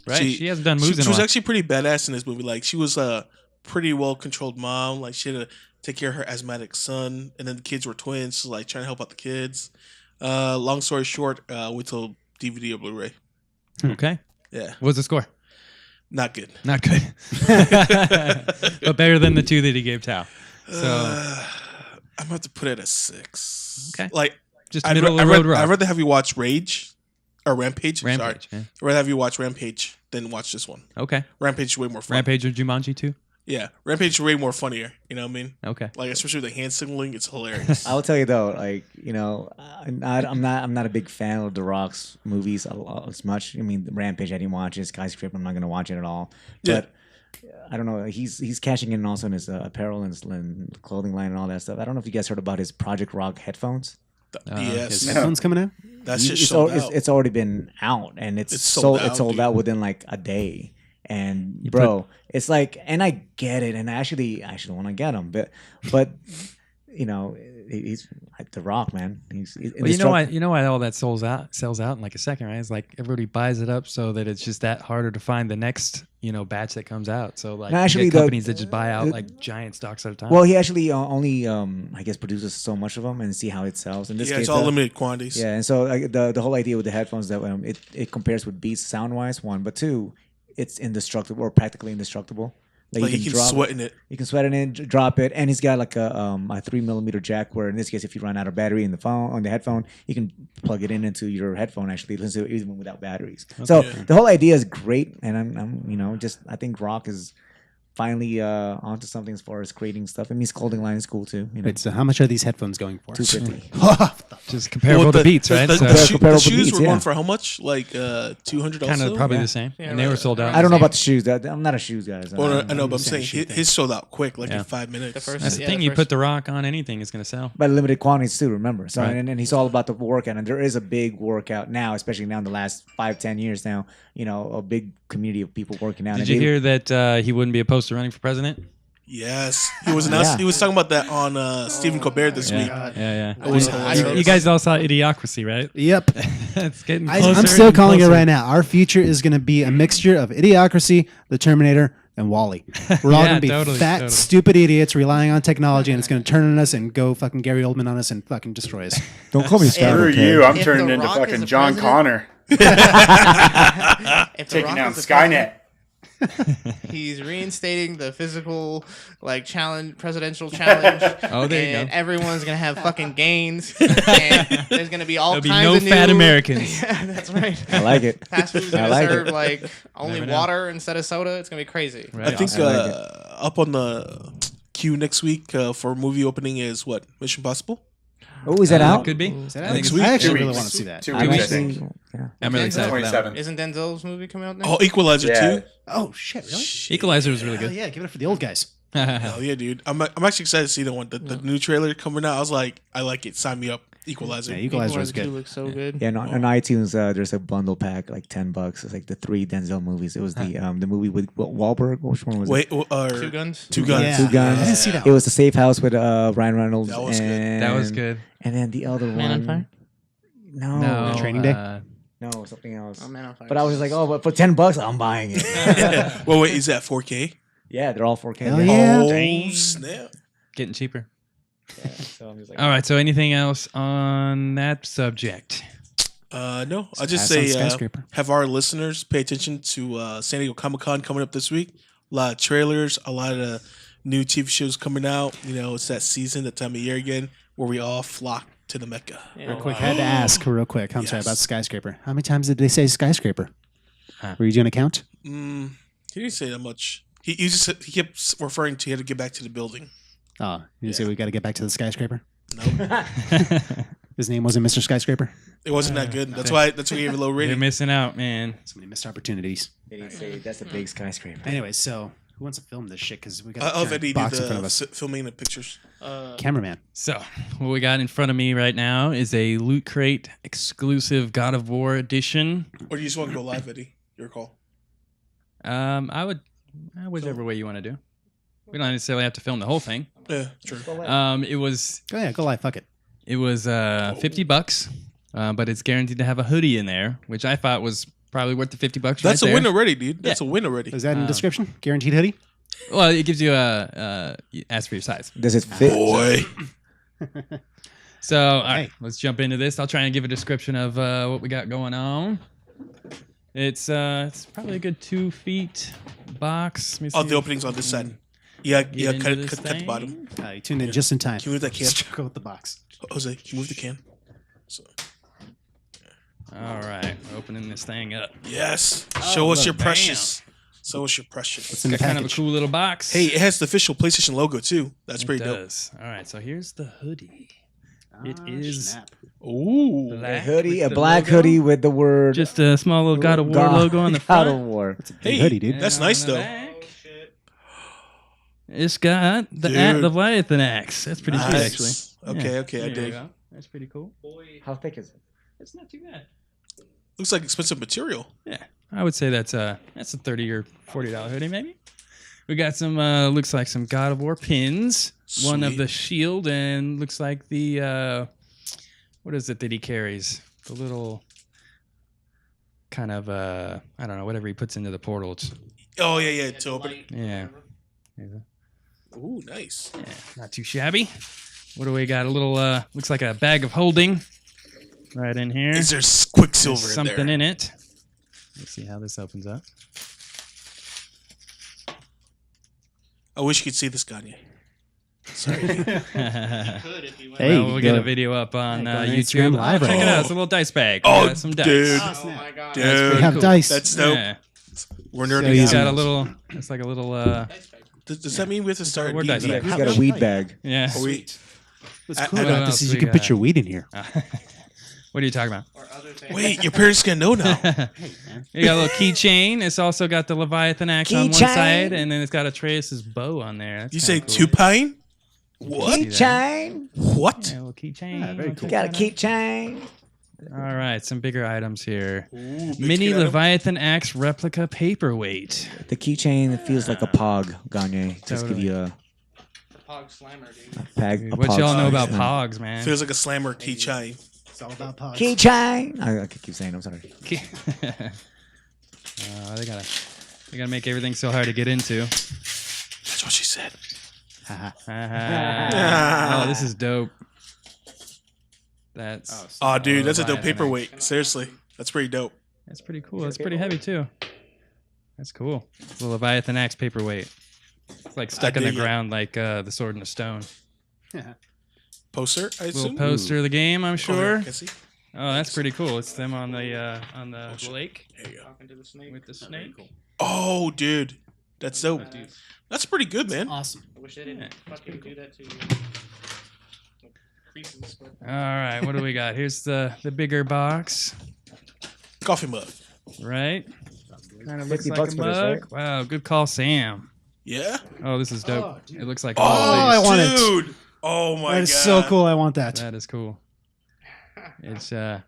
Right. She hasn't done moves in She a was while. actually pretty badass in this movie. Like she was a pretty well controlled mom. Like she had to take care of her asthmatic son, and then the kids were twins, so like trying to help out the kids. Long story short, wait till DVD or Blu-ray. Okay. Yeah, What's the score? not good. Not good. But better than the 2 that he gave Tao. So I'm gonna have to put it at 6. Okay. Like just I'd, middle ra- of I'd, the road rather, rock. I'd rather have you watch Rage or Rampage. Rampage. Sorry. I'd rather have you watch Rampage than watch this one. Yeah. Okay. Rampage is way more fun. Rampage or Jumanji too? Yeah, Rampage is way more funnier. You know what I mean? Okay. Like especially with the hand signaling, it's hilarious. I will tell you though, like I'm not a big fan of The Rock's movies as much. I mean, Rampage I didn't watch it. Skyscraper I'm not gonna watch it at all. Yeah. But I don't know. He's cashing in also in his apparel and his clothing line and all that stuff. I don't know if you guys heard about his Project Rock headphones. Yes, His headphones coming out? that's just It's sold al- out. it's already been out and it's sold sold. It's out, sold dude. out within like a day. And bro, it's like, and I get it, and I actually want to get him, but he's like The Rock, man. He's Well, you know why all that sells out in like a second, right? It's like everybody buys it up so that it's just that harder to find the next, batch that comes out. So like No, you actually, get the- companies that just buy out like giant stocks at a time. Well, he actually only I guess produces so much of them and see how it sells. In this Yeah, case, it's all limited quantities. Yeah, and so the whole idea with the headphones that it compares with Beats sound wise, one, but two, it's indestructible or practically indestructible. Like you can drop sweat in it. You can sweat it in, drop it, and he's got like a 3mm jack. Where in this case, if you run out of battery in the phone on the headphone, you can plug it into your headphone. Actually, listen to it even without batteries. So the whole idea is great, and I'm I think Rock is finally onto something as far as creating stuff. I mean, his clothing line is cool too. Wait, so how much are these headphones going for? $250. just comparable to Beats, right? The, So the comparable to shoes Beats, were yeah. going for how much? Like $200. kind of probably the same, Yeah, and they were right. sold out. I don't know about the shoes. I'm not a shoes guy. So Well, I know, but I'm Same saying shoe thing. his sold out quick, like Yeah. in 5 minutes. The first- That's the Yeah, thing. the You first- put The Rock on anything, it's gonna sell. But limited quantities too, remember. So Right. and he's all about the workout, and there is a big workout now, especially now in the last 5-10 years now. A big community of people working out. Did And you they- hear that he wouldn't be opposed to running for president? Yes, he was announced. Yeah. He was talking about that on Stephen Colbert this week. Yeah. It was I hilarious. noticed. You guys all saw Idiocracy, right? Yep. It's getting closer. I'm still and calling it closer. right now. Our future is going to be a mixture of Idiocracy, The Terminator, and Wall-E. We're all Yeah, going to be totally, fat, totally. stupid idiots relying on technology, and it's going to turn on us and go fucking Gary Oldman on us and fucking destroy us. Don't call me Screw Skyler. you. I'm If turning The into Rock is fucking the John president- Connor. If The Taking Rock down is the Skynet. he's reinstating the physical presidential challenge. Oh, there you and go. everyone's gonna have fucking gains. And there's gonna be all There'll be kinds no of fat new, Americans. Yeah, that's right. I like it. Fast food's I gonna like serve it. like only Never know. water instead of soda. It's gonna be crazy. Right. I think I like up on the queue next week for movie opening is what? Mission Impossible? Oh, is that out? Could be. Is that I think out? it's- I actually 2 really weeks. want to see that. 2 I'm weeks, I actually, think. yeah. I'm really excited for that. 27. Isn't Denzel's movie coming out next? Oh, Equalizer Yeah. 2? Oh, shit, really? Equalizer was really Hell good. yeah, give it up for the old guys. Oh yeah, dude. I'm actually excited to see the one. The new trailer coming out. I was like, I like it. Sign me up. Equalizer. Yeah, Equalizer was Equalizer 2 good. looks so good. Yeah, on iTunes, there's a bundle pack like $10. It's like the 3 Denzel movies. It was the movie with Wahlberg. Which one was Wait, it? Two Guns. Two Guns. Yeah. Two Guns. I didn't see that It one. was the Safe House with Ryan Reynolds. That was good. and, That was good. And then the other Man one. on Fire. No, Training Day? no, something else. Oh, Man on Fire. But I was just like, oh, but for $10, I'm buying it. Well, wait, is that 4K? Yeah, they're all 4K. Hell yeah. Oh, snap. Getting cheaper. So I'm just like, All right. So anything else on that subject? No, I'll just Pass on say Skyscraper. have our listeners pay attention to San Diego Comic-Con coming up this week. A lot of trailers, a lot of new TV shows coming out. You know, it's that season, that time of year again, where we all flock to the Mecca. Real quick, I had to ask real quick. I'm sorry Yes. about Skyscraper. How many times did they say Skyscraper? Huh. Were you doing a count? He didn't say that much. He kept referring to he had to get back to the building. Oh, you didn't say we got to get back to the Skyscraper? No, His name wasn't Mr. Skyscraper? it wasn't that good. That's why we gave it a low You're rating. missing out, man. So many missed opportunities. they didn't say that's a big skyscraper. Anyway, so who wants to film this shit? Because we got I'll a let Eddie giant do box in front of the us. filming the pictures. Cameraman. So what we got in front of me right now is a Loot Crate exclusive God of War edition. Or do you just want to go live, Eddie? Your call. I would whichever way you want to do. We don't necessarily have to film the whole thing. Yeah, true. It was Go ahead, go live. Fuck it. $50, but it's guaranteed to have a hoodie in there, which I thought was probably worth the $50 That's right a there. win already, dude. That's a win already. Is that in the description? Guaranteed hoodie? Well, it gives you ask for your size. Does it fit? Boy. So, all right, Hey. let's jump into this. I'll try and give a description of what we got going on. It's probably a good 2 feet box. Let me Oh, see the if opening's on this I can side. Yeah, get cut into this the thing. bottom. You tuned in just in time. Can you move that can? Struggle with the box. Jose, can you move the can? So, All right, opening this thing up. yes. Show us look. your precious. Show us your precious. What's in the Got kind of a package? cool little box. Hey, it has the official PlayStation logo too. That's it pretty dope. does. All right, so here's the hoodie. It Ah, is snap. Ooh. A black hoodie, with a the black logo. hoodie with the word Just a small little God of War God- logo on the God front. of War. Big Hey, hoodie, dude. that's And nice on the though. back, it's got the Dude. Leviathan axe. That's pretty sweet, actually. Nice. Okay, okay, I There you dig. go. That's pretty cool. How thick is it? It's not too bad. Looks like expensive material. Yeah, I would say that's a $30 or $40 hoodie, maybe. We got some looks like some God of War pins. One of Sweet. the shield, and looks like the what is it that he carries? The little kind of I don't know, whatever he puts into the portal. It's, Oh yeah, yeah. To open it. yeah. Ooh, nice. Yeah, not too shabby. What do we got? A little looks like a bag of holding right in here. Is there Quicksilver There's in something there? in it. Let's see how this opens up. I wish you could see this, Kanye. Sorry. Hey, Well, we'll get go- a video up on go on YouTube. Instagram Live Check right it now. out. It's a little dice bag. We Oh, got some dice. dude. Oh my god. Dude. We have cool. dice. That's dope. Yeah. We're So nerding easy. It's out. got a little. It's like a little. Does that mean we have to start? Word dice DD? bag. He's got a weed bag. Yeah. Are we? What's I- cool I- about what this else is we you can got? put your weed in here. What are you talking about? Or other things. Wait, your parents gonna know now. You got a little keychain. It's also got the Leviathan axe on one Keychain. side, and then it's got Atreus's bow on there. That's You say kinda cool. Tupine? What? See that? Chain. What? Yeah, a little keychain. Ah, very cool. Got a key chain. All right, some bigger items here. Ooh, big Mini kid item. Leviathan axe replica paperweight. The keychain feels like a pog, Gagne. Just give Totally. you a Hog Slammer, dude. peg. a What pog y'all know size. about pogs, man? Feels like a slammer keychain. It's all about pods. Keychain. I keep saying. I'm sorry. They gotta make everything so hard to get into. That's what she said. Oh, this is dope. That's Oh, dude, that's a dope Leviathan paperweight. Seriously, that's pretty dope. That's pretty cool. It's pretty heavy too. That's cool. It's a Leviathan axe paperweight. It's like stuck I in the dig it. ground like the Sword in the Stone. Poster, I Little assume. poster of the game, I'm Oh, sure. yeah, can I see? Oh, that's pretty cool. It's them on the lake There you go. Talking to the snake. with the snake. Oh, dude, that's dope. That's pretty good, man. Awesome. I wish they didn't Yeah, fucking do that to creases. But All right, what do we got? Here's the bigger box, Coffee mug. right? Kind of looks 50 like bucks a for this, mug. right? Wow, good call, Sam. Yeah. Oh, this is dope. It looks like I want it. dude. Oh my god. That is so cool. I want that. That is cool. It's Oh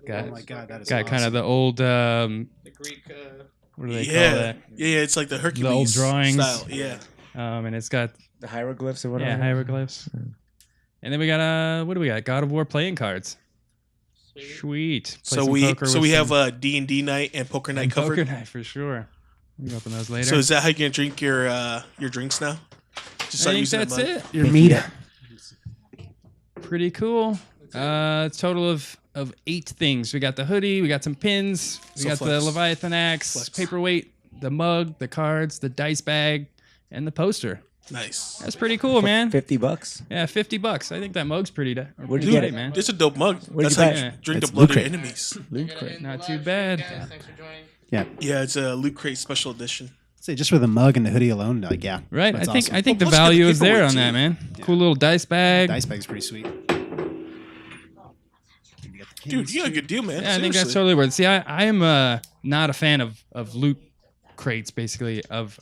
got my god, that is got kind of awesome. the old The Greek. what do they call Yeah, that? yeah, it's like the Hercules The old drawings. style. Yeah, And it's got The hieroglyphs or whatever. yeah hieroglyphs. And then we got what do we got? God of War playing cards. Sweet. Play so some we poker with have some- a D&D night and poker night and covered. poker night for sure. We can open those later. So is that how you gonna drink your drinks now? Just I start think using that's the mug? it. Your meat. Pretty cool. It's a total of 8 things. We got the hoodie, we got some pins, we So got the flex. Leviathan axe, Flex. paperweight, the mug, the cards, the dice bag, and the poster. Nice. That's pretty cool, man. $50. Yeah, $50. I think that mug's pretty. Where'd pretty you get tight, it? man? It's a dope mug. Where'd That's you how buy you it? drink It's the blood of Loot your Crate. enemies. Loot crate. Not too bad. Thanks for joining. Yeah. Yeah, it's a Loot Crate special edition. Say just for the mug and the hoodie alone, like yeah. Right. That's I think awesome. I think the Plus you got the value is there paperweight, on that, too. man. Cool little dice bag. Dice bag's pretty sweet. Dude, you got a good deal, man. Yeah, I think that's Seriously. totally worth it. See, I am not a fan of loot crates, basically, of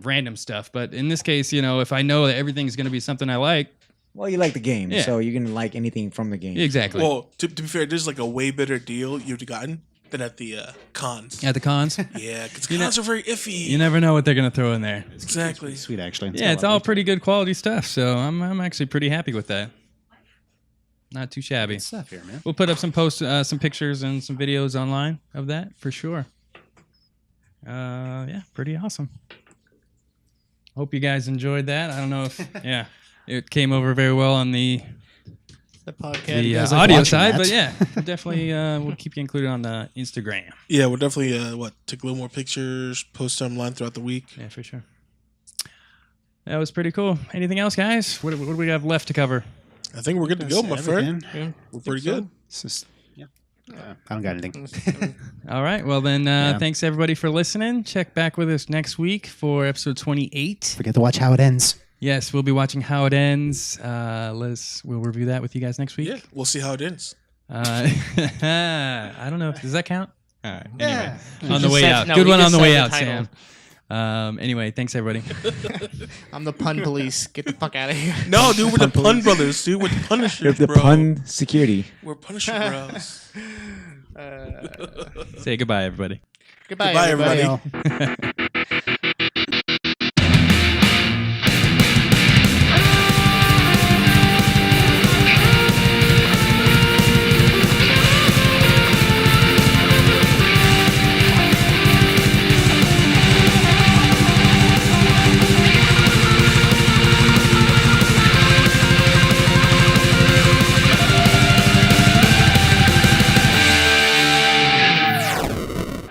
random stuff. But in this case, if I know that everything's going to be something I like, Well, you like the game, Yeah. so you're gonna like anything from the game. exactly. Well, to be fair, there's like a way better deal you've gotten than at the cons. At the cons, Yeah, because You know- cons are very iffy. you never know what they're going to throw in there. Exactly. Sweet, actually. Yeah, it's all pretty good quality stuff. So I'm actually pretty happy with that. Not too shabby. good stuff here, man. We'll put up some some pictures and some videos online of that for sure. Yeah, pretty awesome. Hope you guys enjoyed that. I don't know if it came over very well on the podcast. guys like audio watching side, that? but yeah, definitely we'll keep you included on the Instagram. Yeah, we'll definitely take a little more pictures, post them online throughout the week. Yeah, for sure. That was pretty cool. Anything else, guys? What do we have left to cover? I think we're good to go, my friend. Everything. We're pretty good. It's just, yeah. I don't got anything. All right. Well, then, thanks everybody for listening. Check back with us next week for episode 28. Forget to watch how it ends. Yes, we'll be watching How It Ends. We'll review that with you guys next week. Yeah, we'll see how it ends. I don't know. Does that count? All right. Anyway, on the just way said- out. no, Good he one on just the said way the out, title. Sam. Anyway, thanks everybody. I'm the pun police. Get the fuck out of here. No, dude, we're the Pun Brothers, dude. We're the Punishers, The bro. pun security. We're Punisher Bros. Say goodbye, everybody. Goodbye, Goodbye, everybody. everybody. Well,